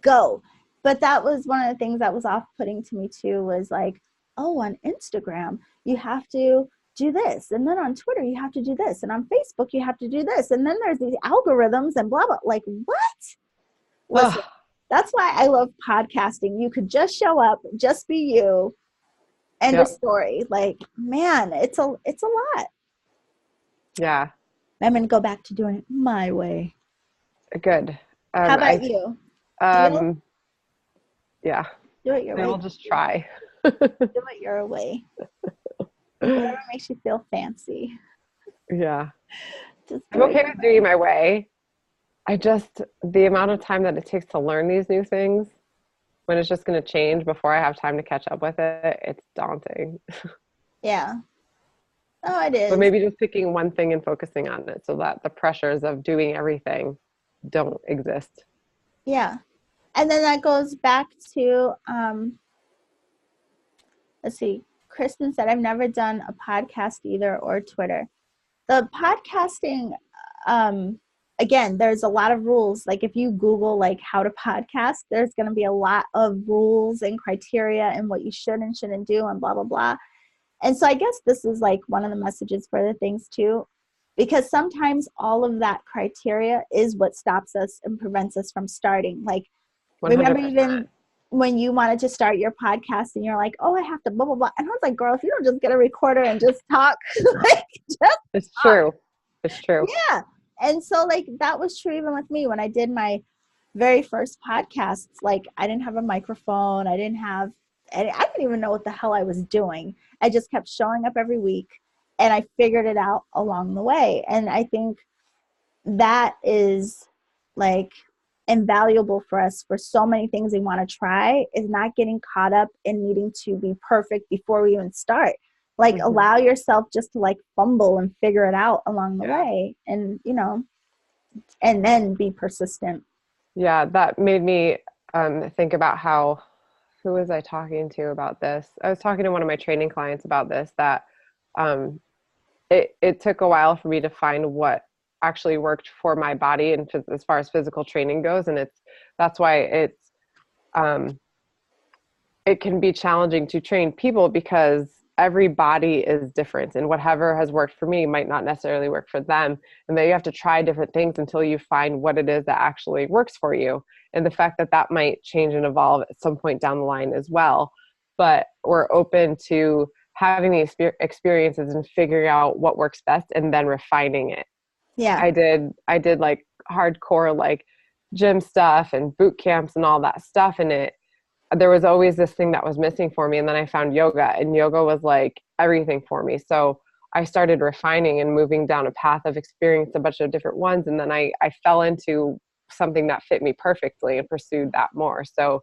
Speaker 1: go. But that was one of the things that was off-putting to me too, was like, oh, on Instagram you have to do this, and then on Twitter you have to do this, and on Facebook you have to do this, and then there's these algorithms and blah blah. Like, what? Listen,
Speaker 2: Oh,
Speaker 1: that's why I love podcasting. You could just show up, just be you. End of
Speaker 2: yep.
Speaker 1: story. Like, man, it's a lot.
Speaker 2: Yeah.
Speaker 1: I'm gonna go back to doing it my way.
Speaker 2: Good.
Speaker 1: How about
Speaker 2: I,
Speaker 1: you? Do it
Speaker 2: um, yeah,
Speaker 1: do it your
Speaker 2: I
Speaker 1: way.
Speaker 2: will just try.
Speaker 1: Do it your way. Whatever makes you feel fancy.
Speaker 2: Yeah.
Speaker 1: Just
Speaker 2: I'm
Speaker 1: do it
Speaker 2: okay
Speaker 1: your
Speaker 2: with doing
Speaker 1: way.
Speaker 2: my way. The amount of time that it takes to learn these new things, when it's just going to change before I have time to catch up with it, it's daunting.
Speaker 1: Yeah. Oh, it
Speaker 2: But
Speaker 1: is.
Speaker 2: maybe just picking one thing and focusing on it so that the pressures of doing everything don't exist.
Speaker 1: Yeah. And then that goes back to let's see. Kristen said, I've never done a podcast either, or Twitter. The podcasting, um, again, there's a lot of rules. Like if you Google like how to podcast, there's going to be a lot of rules and criteria and what you should and shouldn't do and blah, blah, blah. And so I guess this is like one of the messages for the things too, because sometimes all of that criteria is what stops us and prevents us from starting. Like, remember
Speaker 2: 100%.
Speaker 1: even when you wanted to start your podcast and you're like, oh, I have to blah, blah, blah. And I was like, girl, if you don't just get a recorder and just talk, like, just
Speaker 2: It's
Speaker 1: talk.
Speaker 2: true. It's true.
Speaker 1: Yeah. And so, like, that was true even with me when I did my very first podcasts. Like, I didn't have a microphone. I didn't even know what the hell I was doing. I just kept showing up every week, and I figured it out along the way. And I think that is like invaluable for us for so many things we want to try, is not getting caught up in needing to be perfect before we even start. Like,
Speaker 2: Hmm.
Speaker 1: allow yourself just to like fumble and figure it out along the
Speaker 2: Yeah.
Speaker 1: way, and and then be persistent.
Speaker 2: Yeah. That made me think about how, who was I talking to about this? I was talking to one of my training clients about this, that um, it took a while for me to find what actually worked for my body and as far as physical training goes. And that's why um, it can be challenging to train people, because every body is different, and whatever has worked for me might not necessarily work for them. And then you have to try different things until you find what it is that actually works for you. And the fact that that might change and evolve at some point down the line as well. But we're open to having these experiences and figuring out what works best and then refining it.
Speaker 1: Yeah.
Speaker 2: I did like hardcore like gym stuff and boot camps and all that stuff, and there was always this thing that was missing for me. And then I found yoga, and yoga was like everything for me. So I started refining and moving down a path of experience a bunch of different ones. And then I fell into something that fit me perfectly and pursued that more. So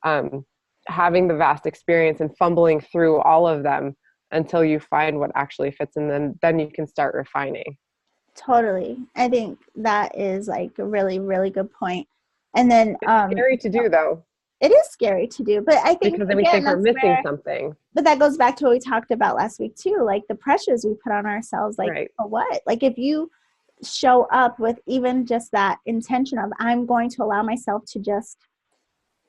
Speaker 2: um, having the vast experience and fumbling through all of them until you find what actually fits, and then you can start refining.
Speaker 1: Totally. I think that is like a really, really good point. And then
Speaker 2: It's scary to do though,
Speaker 1: it is scary to do, but I think
Speaker 2: because then we
Speaker 1: again
Speaker 2: think we're
Speaker 1: that's
Speaker 2: missing
Speaker 1: where,
Speaker 2: something.
Speaker 1: but that goes back to what we talked about last week too, like the pressures we put on ourselves, like
Speaker 2: Right.
Speaker 1: for what? Like if you show up with even just that intention of, I'm going to allow myself to just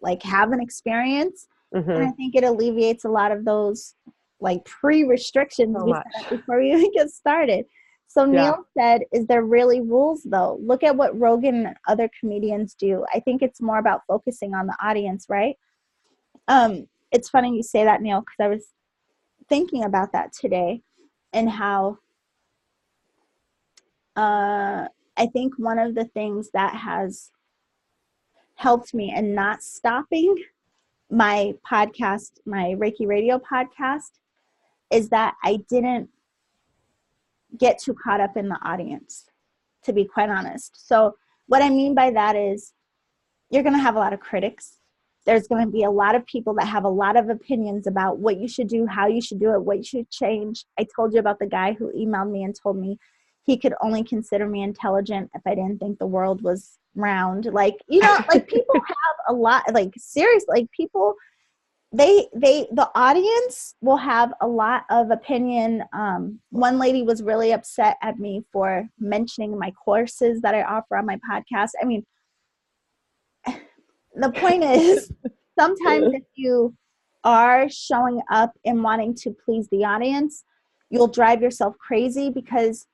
Speaker 1: like have an experience, and I
Speaker 2: Hmm.
Speaker 1: think it alleviates a lot of those like pre-restrictions
Speaker 2: So
Speaker 1: we set
Speaker 2: much.
Speaker 1: up before we even get started. So
Speaker 2: Yeah.
Speaker 1: Neil said, is there really rules though? Look at what Rogan and other comedians do. I think it's more about focusing on the audience, right? It's funny you say that, Neil, because I was thinking about that today, and how I think one of the things that has helped me in not stopping my podcast, my Reiki radio podcast, is that I didn't get too caught up in the audience, to be quite honest. So, what I mean by that is you're going to have a lot of critics. There's going to be a lot of people that have a lot of opinions about what you should do, how you should do it, what you should change. I told you about the guy who emailed me and told me he could only consider me intelligent if I didn't think the world was round. Like, you know, like people have a lot, like seriously, like people, the audience will have a lot of opinion. One lady was really upset at me for mentioning my courses that I offer on my podcast. I mean, the point is, sometimes if you are showing up and wanting to please the audience, you'll drive yourself crazy because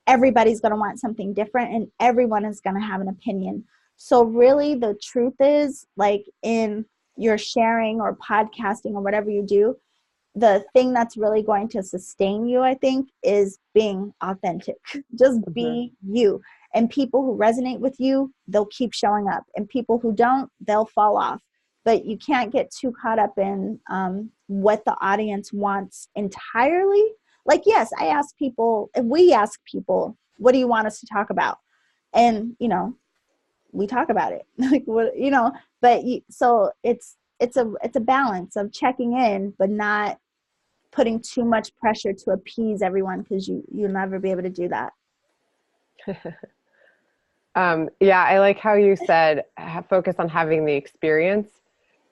Speaker 1: everybody's going to want something different and everyone is going to have an opinion. So really the truth is, like, in your sharing or podcasting or whatever you do, the thing that's really going to sustain you, I think, is being authentic. Just be you. And people who resonate with you, they'll keep showing up. And people who don't, they'll fall off. But you can't get too caught up in what the audience wants entirely. Like, yes, I ask people, if we ask people, what do you want us to talk about? And, you know, we talk about it. Like, what, you know, but so it's a balance of checking in, but not putting too much pressure to appease everyone, because you'll never be able to do that.
Speaker 2: Yeah, I like how you said focus on having the experience,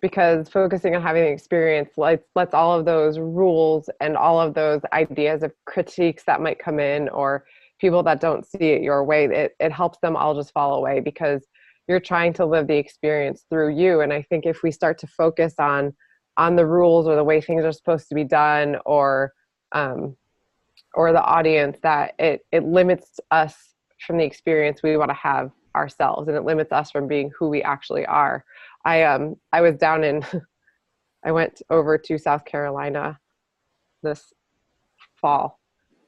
Speaker 2: because focusing on having the experience lets all of those rules and all of those ideas of critiques that might come in, or people that don't see it your way, it helps them all just fall away, because you're trying to live the experience through you. And I think if we start to focus on the rules or the way things are supposed to be done, or the audience, that it limits us from the experience we want to have ourselves, and it limits us from being who we actually are. I was down in I went over to South Carolina this fall,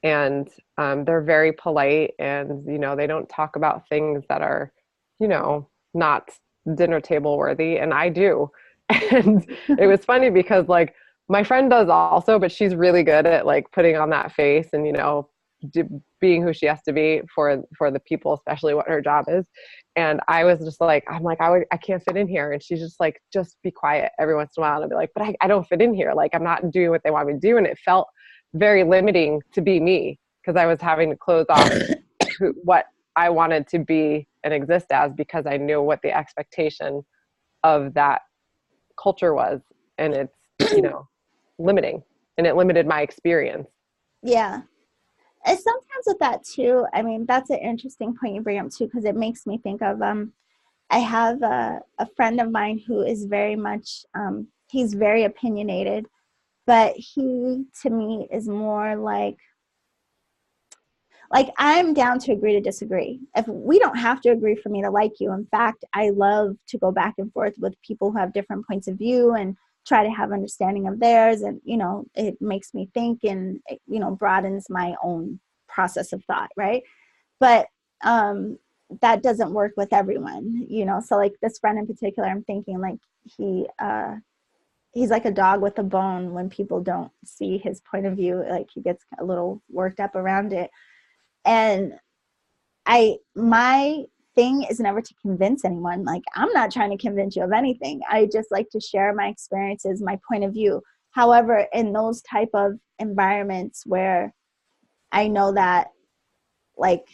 Speaker 2: and they're very polite, and you know, they don't talk about things that are, you know, not dinner table worthy, and I do. And it was funny because, like, my friend does also, but she's really good at like putting on that face and, you know, being who she has to be for the people, especially what her job is. And I was just like, I'm like, I can't fit in here. And she's just like, just be quiet every once in a while. And I'd be like, but I don't fit in here. Like, I'm not doing what they want me to do. And it felt very limiting to be me, because I was having to close off what I wanted to be and exist as, because I knew what the expectation of that culture was. And it's, you know, limiting, and it limited my experience.
Speaker 1: Yeah. And sometimes with that too, I mean, that's an interesting point you bring up too, because it makes me think of, I have a friend of mine who is very much, he's very opinionated, but he, to me, is more like I'm down to agree to disagree. If we don't have to agree for me to like you. In fact, I love to go back and forth with people who have different points of view and try to have understanding of theirs. And, you know, it makes me think, and, you know, broadens my own process of thought. Right. But that doesn't work with everyone, you know? So like this friend in particular, I'm thinking like he's like a dog with a bone. When people don't see his point of view, like he gets a little worked up around it. And my thing is never to convince anyone. Like, I'm not trying to convince you of anything. I just like to share my experiences, my point of view. However, in those type of environments where I know that, like,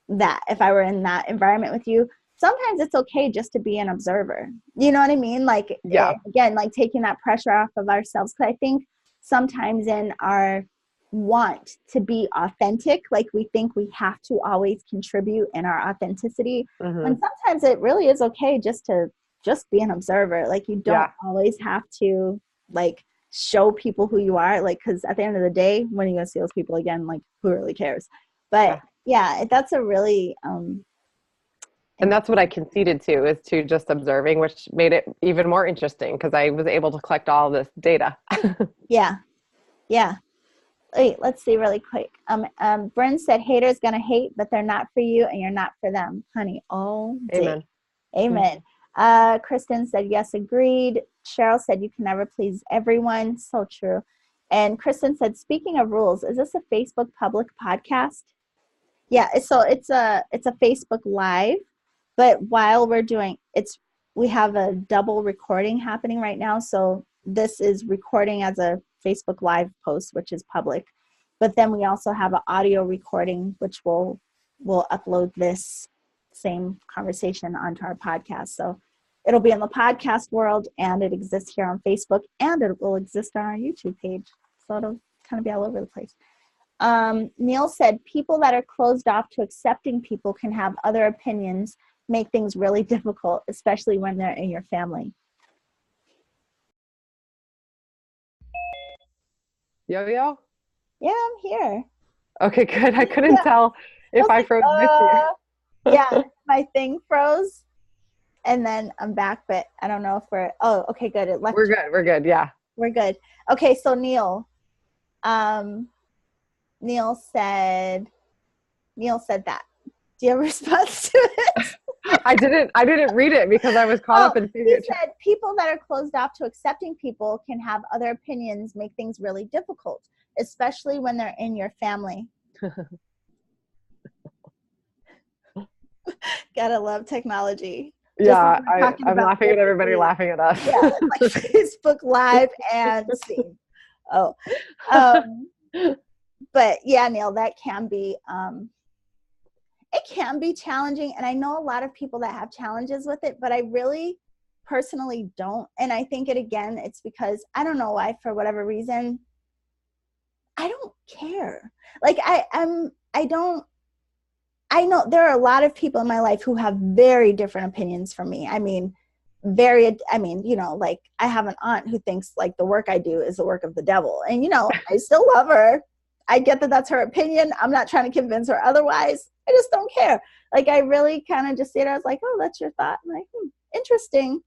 Speaker 1: that if I were in that environment with you, sometimes it's okay just to be an observer. You know what I mean? Like,
Speaker 2: Yeah.
Speaker 1: again, like taking that pressure off of ourselves. Because I think sometimes in our want to be authentic, like we think we have to always contribute in our authenticity,
Speaker 2: Mm-hmm.
Speaker 1: when sometimes it really is okay just to just be an observer. Like, you don't
Speaker 2: Yeah.
Speaker 1: always have to like show people who you are, like, because at the end of the day, when are you gonna see those people again? Like, who really cares? But
Speaker 2: Yeah.
Speaker 1: yeah, that's a really
Speaker 2: And that's what I conceded to, is to just observing, which made it even more interesting because I was able to collect all this data.
Speaker 1: yeah, yeah. Wait, let's see really quick. Bryn said haters gonna hate, but they're not for you and you're not for them, honey, all day.
Speaker 2: Amen.
Speaker 1: Amen. Kristen said yes, agreed. Cheryl said you can never please everyone. So true. And Kristen said, speaking of rules, is this a Facebook public podcast? Yeah, so it's a Facebook Live, but while we're doing it's we have a double recording happening right now. So this is recording as a Facebook Live post, which is public, but then we also have an audio recording, which will upload this same conversation onto our podcast. So it'll be in the podcast world, and it exists here on Facebook, and it will exist on our YouTube page. So it'll kind of be all over the place. Neil said, people that are closed off to accepting people can have other opinions, make things really difficult, especially when they're in your family.
Speaker 2: Yo-yo?
Speaker 1: Yeah, I'm here.
Speaker 2: Okay, good. I couldn't tell if I froze with you.
Speaker 1: Yeah, my thing froze, and then I'm back, but I don't know if oh, okay, good. It left.
Speaker 2: We're good. We're good. Yeah.
Speaker 1: We're good. Okay, so Neil said that. Do you have a response to it?
Speaker 2: I didn't read it because I was caught up in
Speaker 1: he said people that are closed off to accepting people can have other opinions, make things really difficult, especially when they're in your family. Gotta love technology.
Speaker 2: Yeah, I'm laughing at everybody laughing at us.
Speaker 1: Yeah, like Facebook Live and scene. Oh, but yeah, Neil, that can be it can be challenging, and I know a lot of people that have challenges with it, but I really personally don't. And I think it's because I don't know why, for whatever reason, I don't care. Like I know there are a lot of people in my life who have very different opinions from me. I mean, like I have an aunt who thinks like the work I do is the work of the devil. And, I still love her. I get that that's her opinion. I'm not trying to convince her otherwise. I just don't care. Like, I really kind of just see it. I was like, oh, that's your thought. I'm like, interesting.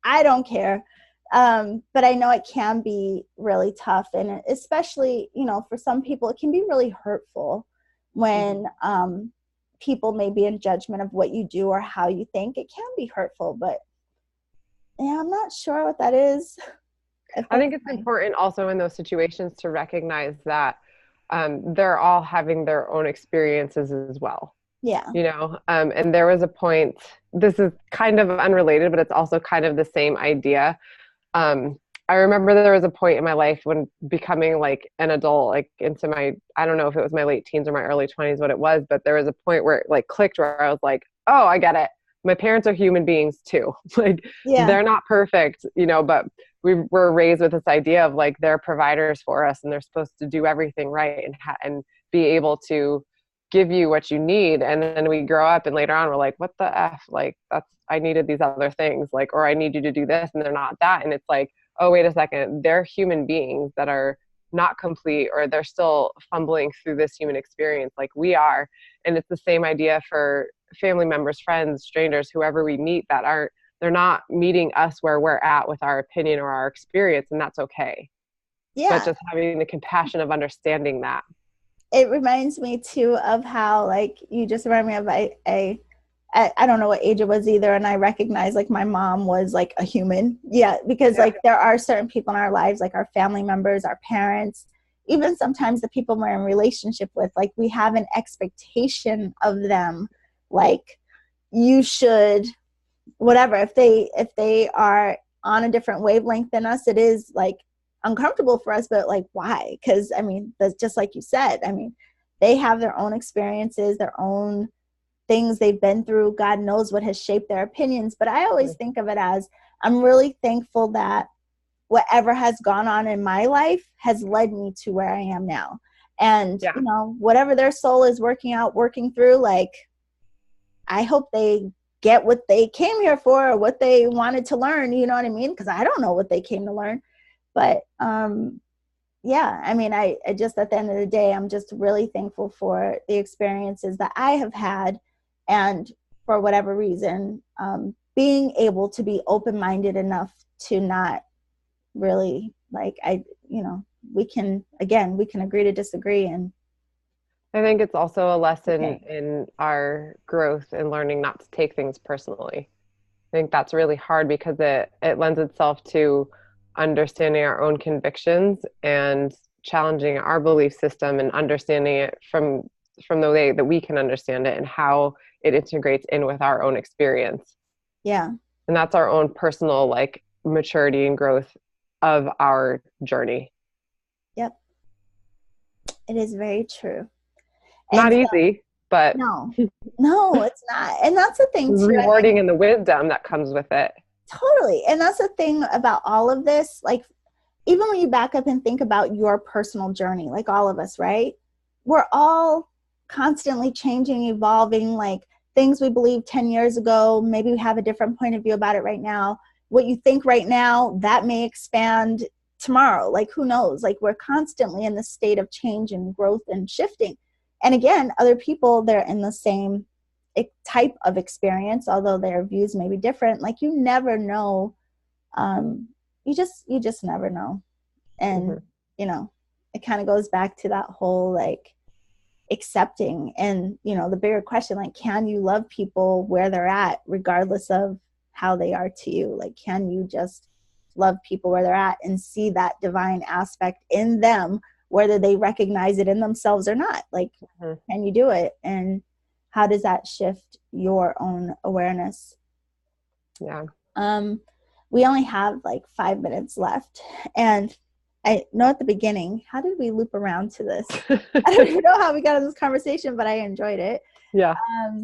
Speaker 1: I don't care. But I know it can be really tough. And especially, for some people, it can be really hurtful when people may be in judgment of what you do or how you think. It can be hurtful, but yeah, I'm not sure what that is.
Speaker 2: I think it's important also in those situations to recognize that they're all having their own experiences as well.
Speaker 1: Yeah.
Speaker 2: And there was a point, this is kind of unrelated, but it's also kind of the same idea. I remember there was a point in my life when becoming like an adult, like into I don't know if it was my late teens or my early 20s, what it was, but there was a point where it like clicked where I was like, oh, I get it. My parents are human beings too. Like, they're not perfect, but we were raised with this idea of like, they're providers for us and they're supposed to do everything right and be able to give you what you need. And then we grow up and later on we're like, what the F? Like, I needed these other things, like, or I need you to do this, and they're not that. And it's like, oh, wait a second, they're human beings that are not complete, or they're still fumbling through this human experience like we are. And it's the same idea for family members, friends, strangers, whoever we meet they're not meeting us where we're at with our opinion or our experience, and that's okay.
Speaker 1: Yeah.
Speaker 2: But just having the compassion of understanding that.
Speaker 1: It reminds me too of how, like, you just remind me of I don't know what age it was either, and I recognize like my mom was like a human. Yeah, because like there are certain people in our lives, like our family members, our parents, even sometimes the people we're in relationship with, like we have an expectation of them, like you should whatever. If they are on a different wavelength than us, it is like uncomfortable for us, but like why? Because I mean, that's just like you said, I mean, they have their own experiences, their own things they've been through. God knows what has shaped their opinions. But I always think of it as, I'm really thankful that whatever has gone on in my life has led me to where I am now. And whatever their soul is working through, like I hope they get what they came here for or what they wanted to learn, you know what I mean? Because I don't know what they came to learn. But I mean, I just, at the end of the day, I'm just really thankful for the experiences that I have had. And for whatever reason, being able to be open-minded enough to not really, like, we can agree to disagree. And
Speaker 2: I think it's also a lesson
Speaker 1: okay.
Speaker 2: in our growth and learning not to take things personally. I think that's really hard because it lends itself to understanding our own convictions and challenging our belief system and understanding it from the way that we can understand it and how it integrates in with our own experience.
Speaker 1: Yeah.
Speaker 2: And that's our own personal like maturity and growth of our journey.
Speaker 1: Yep. It is very true. And
Speaker 2: Not
Speaker 1: so,
Speaker 2: easy, but
Speaker 1: no, it's not. And that's the thing too. I mean,
Speaker 2: rewarding in the wisdom that comes with it.
Speaker 1: totally. And that's the thing about all of this. Like, even when you back up and think about your personal journey, like all of us, right? We're all constantly changing, evolving, like things we believed 10 years ago, maybe we have a different point of view about it right now. What you think right now, that may expand tomorrow. Like, who knows? Like, we're constantly in the state of change and growth and shifting. And again, other people, they're in the same type of experience, although their views may be different. Like, you never know. You just never know. And it kind of goes back to that whole like accepting, and the bigger question, like, can you love people where they're at regardless of how they are to you? Like, can you just love people where they're at and see that divine aspect in them, whether they recognize it in themselves or not? Like, can you do it? And how does that shift your own awareness?
Speaker 2: Yeah.
Speaker 1: We only have like 5 minutes left, and I know at the beginning, how did we loop around to this? I don't even know how we got in this conversation, but I enjoyed it.
Speaker 2: Yeah,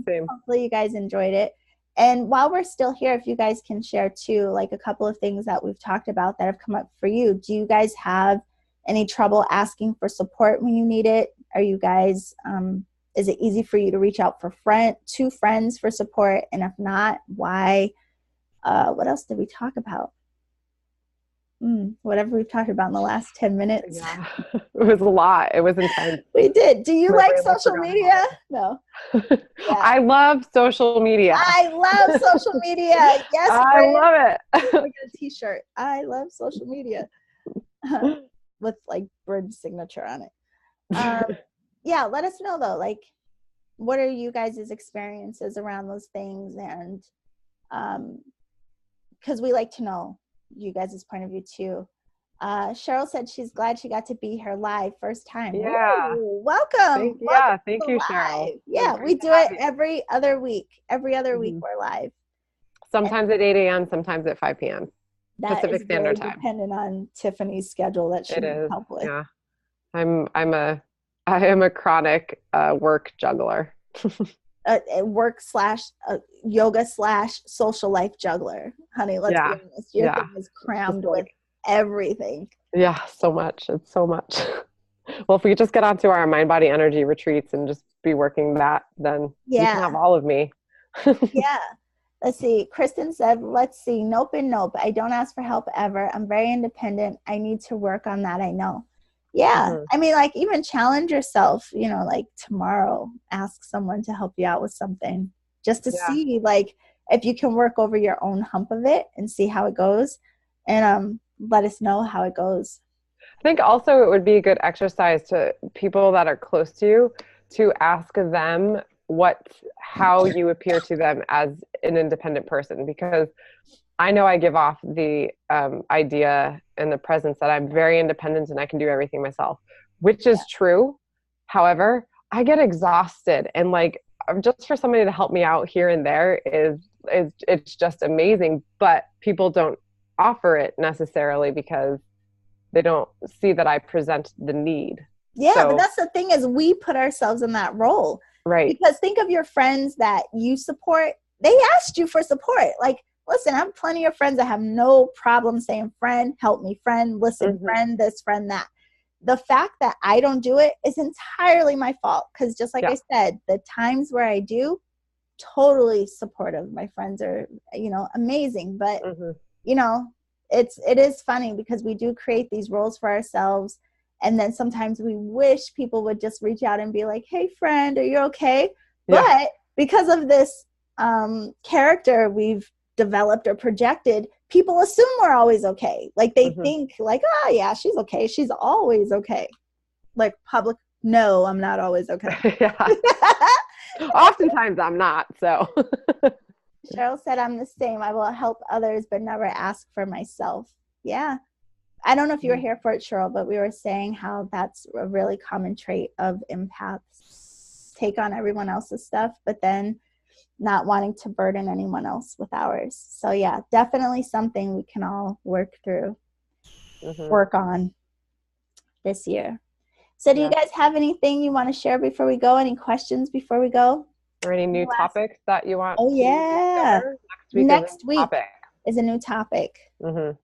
Speaker 2: same.
Speaker 1: Hopefully you guys enjoyed it. And while we're still here, if you guys can share too, like a couple of things that we've talked about that have come up for you. Do you guys have any trouble asking for support when you need it? Are you guys, is it easy for you to reach out to friends for support? And if not, why? What else did we talk about? Whatever we've talked about in the last 10 minutes.
Speaker 2: Yeah, it was a lot. It was intense.
Speaker 1: We did. Do you like social media? No.
Speaker 2: Yeah. I love social media.
Speaker 1: I love social media. Yes,
Speaker 2: I love it.
Speaker 1: I get a t-shirt. I love social media with like Brid's signature on it. Yeah, let us know though. Like, what are you guys' experiences around those things? And because we like to know you guys' point of view too. Cheryl said she's glad she got to be here live first time.
Speaker 2: Yeah.
Speaker 1: Ooh, welcome.
Speaker 2: Thank you, Cheryl.
Speaker 1: Yeah, we do it every other week. Every other week we're live.
Speaker 2: Sometimes at 8 a.m., sometimes at 5 p.m. Pacific Standard Time.
Speaker 1: Dependent on Tiffany's schedule that she needs help with.
Speaker 2: Yeah. I am a chronic work juggler.
Speaker 1: Work / yoga / social life juggler, honey. Let's be honest. Your thing is crammed with everything.
Speaker 2: Yeah, so much. It's so much. Well, if we could just get onto our mind, body, energy retreats and just be working that, then you can have all of me.
Speaker 1: Yeah. Let's see. Kristen said, let's see. Nope and nope. I don't ask for help ever. I'm very independent. I need to work on that. I know. Yeah. I mean, like, even challenge yourself, like tomorrow, ask someone to help you out with something just to see, like, if you can work over your own hump of it and see how it goes, and let us know how it goes.
Speaker 2: I think also it would be a good exercise to people that are close to you to ask them how you appear to them as an independent person, because I know I give off the idea and the presence that I'm very independent and I can do everything myself, which is true. However, I get exhausted, and like, just for somebody to help me out here and there it's just amazing. But people don't offer it necessarily because they don't see that I present the need.
Speaker 1: Yeah, but that's the thing, is we put ourselves in that role.
Speaker 2: Right.
Speaker 1: Because think of your friends that you support. They asked you for support. Like, listen, I have plenty of friends that have no problem saying, friend, help me, friend, listen, friend, this, friend, that. The fact that I don't do it is entirely my fault. Because just like I said, the times where I do, totally supportive. My friends are, amazing. But, it is funny because we do create these roles for ourselves. And then sometimes we wish people would just reach out and be like, hey, friend, are you okay? Yeah. But because of this character we've developed or projected, people assume we're always okay. Like they
Speaker 2: Mm-hmm.
Speaker 1: think like, oh yeah, she's okay. She's always okay. Like public, no, I'm not always okay.
Speaker 2: Yeah. Oftentimes I'm not, so.
Speaker 1: Cheryl said, I'm the same. I will help others, but never ask for myself. Yeah. I don't know if you were here for it, Cheryl, but we were saying how that's a really common trait of empaths. Take on everyone else's stuff, but then not wanting to burden anyone else with ours. So yeah, definitely something we can all work through, work on this year. So do you guys have anything you want to share before we go? Any questions before we go?
Speaker 2: Or any new topics that you want
Speaker 1: to
Speaker 2: discover?
Speaker 1: Next week is a new topic.
Speaker 2: And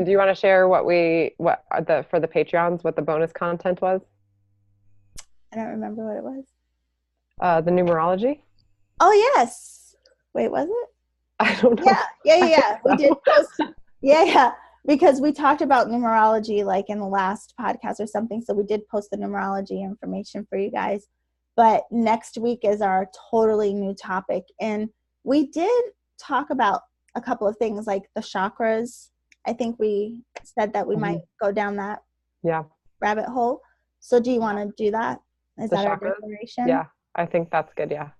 Speaker 2: do you want to share for the Patreons, what the bonus content was?
Speaker 1: I don't remember what it was.
Speaker 2: The numerology.
Speaker 1: Oh yes. Wait, was it?
Speaker 2: I don't know.
Speaker 1: Yeah. We did post. Yeah. Because we talked about numerology like in the last podcast or something. So we did post the numerology information for you guys. But next week is our totally new topic. And we did talk about a couple of things like the chakras. I think we said that we might go down that rabbit hole. So do you want to do that? Is that our declaration?
Speaker 2: Yeah, I think that's good. Yeah.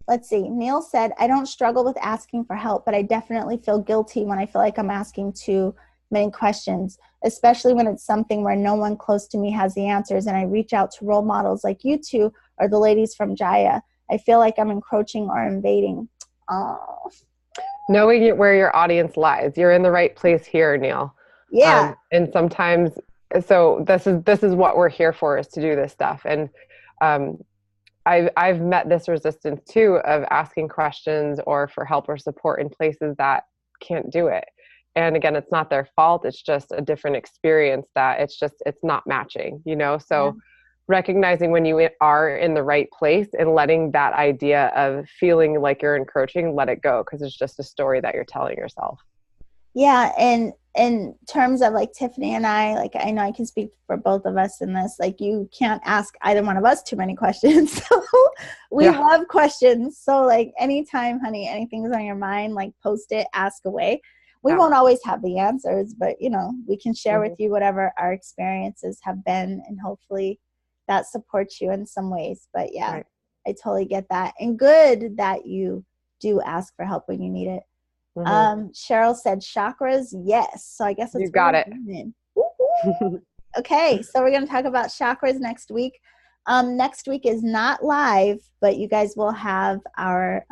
Speaker 1: Let's see. Neil said, I don't struggle with asking for help, but I definitely feel guilty when I feel like I'm asking too many questions, especially when it's something where no one close to me has the answers. And I reach out to role models like you two or the ladies from Jaya. I feel like I'm encroaching or invading. Oh.
Speaker 2: Knowing where your audience lies. You're in the right place here, Neil.
Speaker 1: Yeah.
Speaker 2: And sometimes, so this is what we're here for, is to do this stuff. And I've met this resistance too of asking questions or for help or support in places that can't do it. And again, it's not their fault. It's just a different experience that it's not matching, So recognizing when you are in the right place and letting that idea of feeling like you're encroaching, let it go, because it's just a story that you're telling yourself.
Speaker 1: Yeah. And in terms of like Tiffany and I, like I know I can speak for both of us in this, like you can't ask either one of us too many questions. So we love questions. So like anytime, honey, anything's on your mind, like post it, ask away. We won't always have the answers, but we can share with you whatever our experiences have been, and hopefully that supports you in some ways. But I totally get that. And good that you do ask for help when you need it. Cheryl said chakras. Yes. So I guess it's
Speaker 2: you got it.
Speaker 1: Okay. So we're going to talk about chakras next week. Next week is not live, but you guys will have our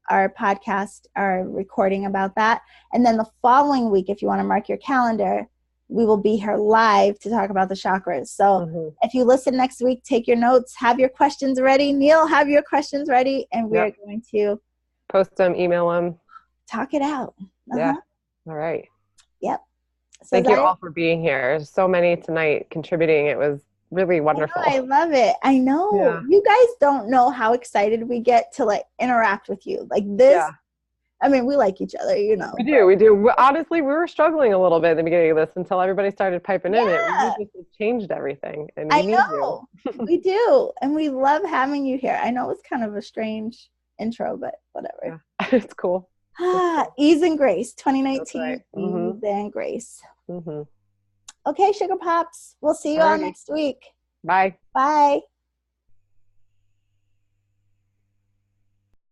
Speaker 1: podcast, our recording about that. And then the following week, if you want to mark your calendar, we will be here live to talk about the chakras. So if you listen next week, take your notes, have your questions ready. Neil, have your questions ready. And we're going to
Speaker 2: post them, email them.
Speaker 1: Talk it out.
Speaker 2: Yeah. All right.
Speaker 1: Yep. So
Speaker 2: thank you all for being here. There's so many tonight contributing. It was really wonderful.
Speaker 1: I love it. I know. Yeah. You guys don't know how excited we get to like interact with you. Like this. Yeah. I mean, we like each other,
Speaker 2: We do. Honestly, we were struggling a little bit at the beginning of this until everybody started piping in. It really just changed everything. And we need you.
Speaker 1: We do. And we love having you here. I know it's kind of a strange intro, but whatever.
Speaker 2: Yeah. It's cool.
Speaker 1: Ease and Grace, 2019. Right. Ease and Grace. Okay, Sugar Pops. We'll see you all next week.
Speaker 2: Bye.
Speaker 1: Bye.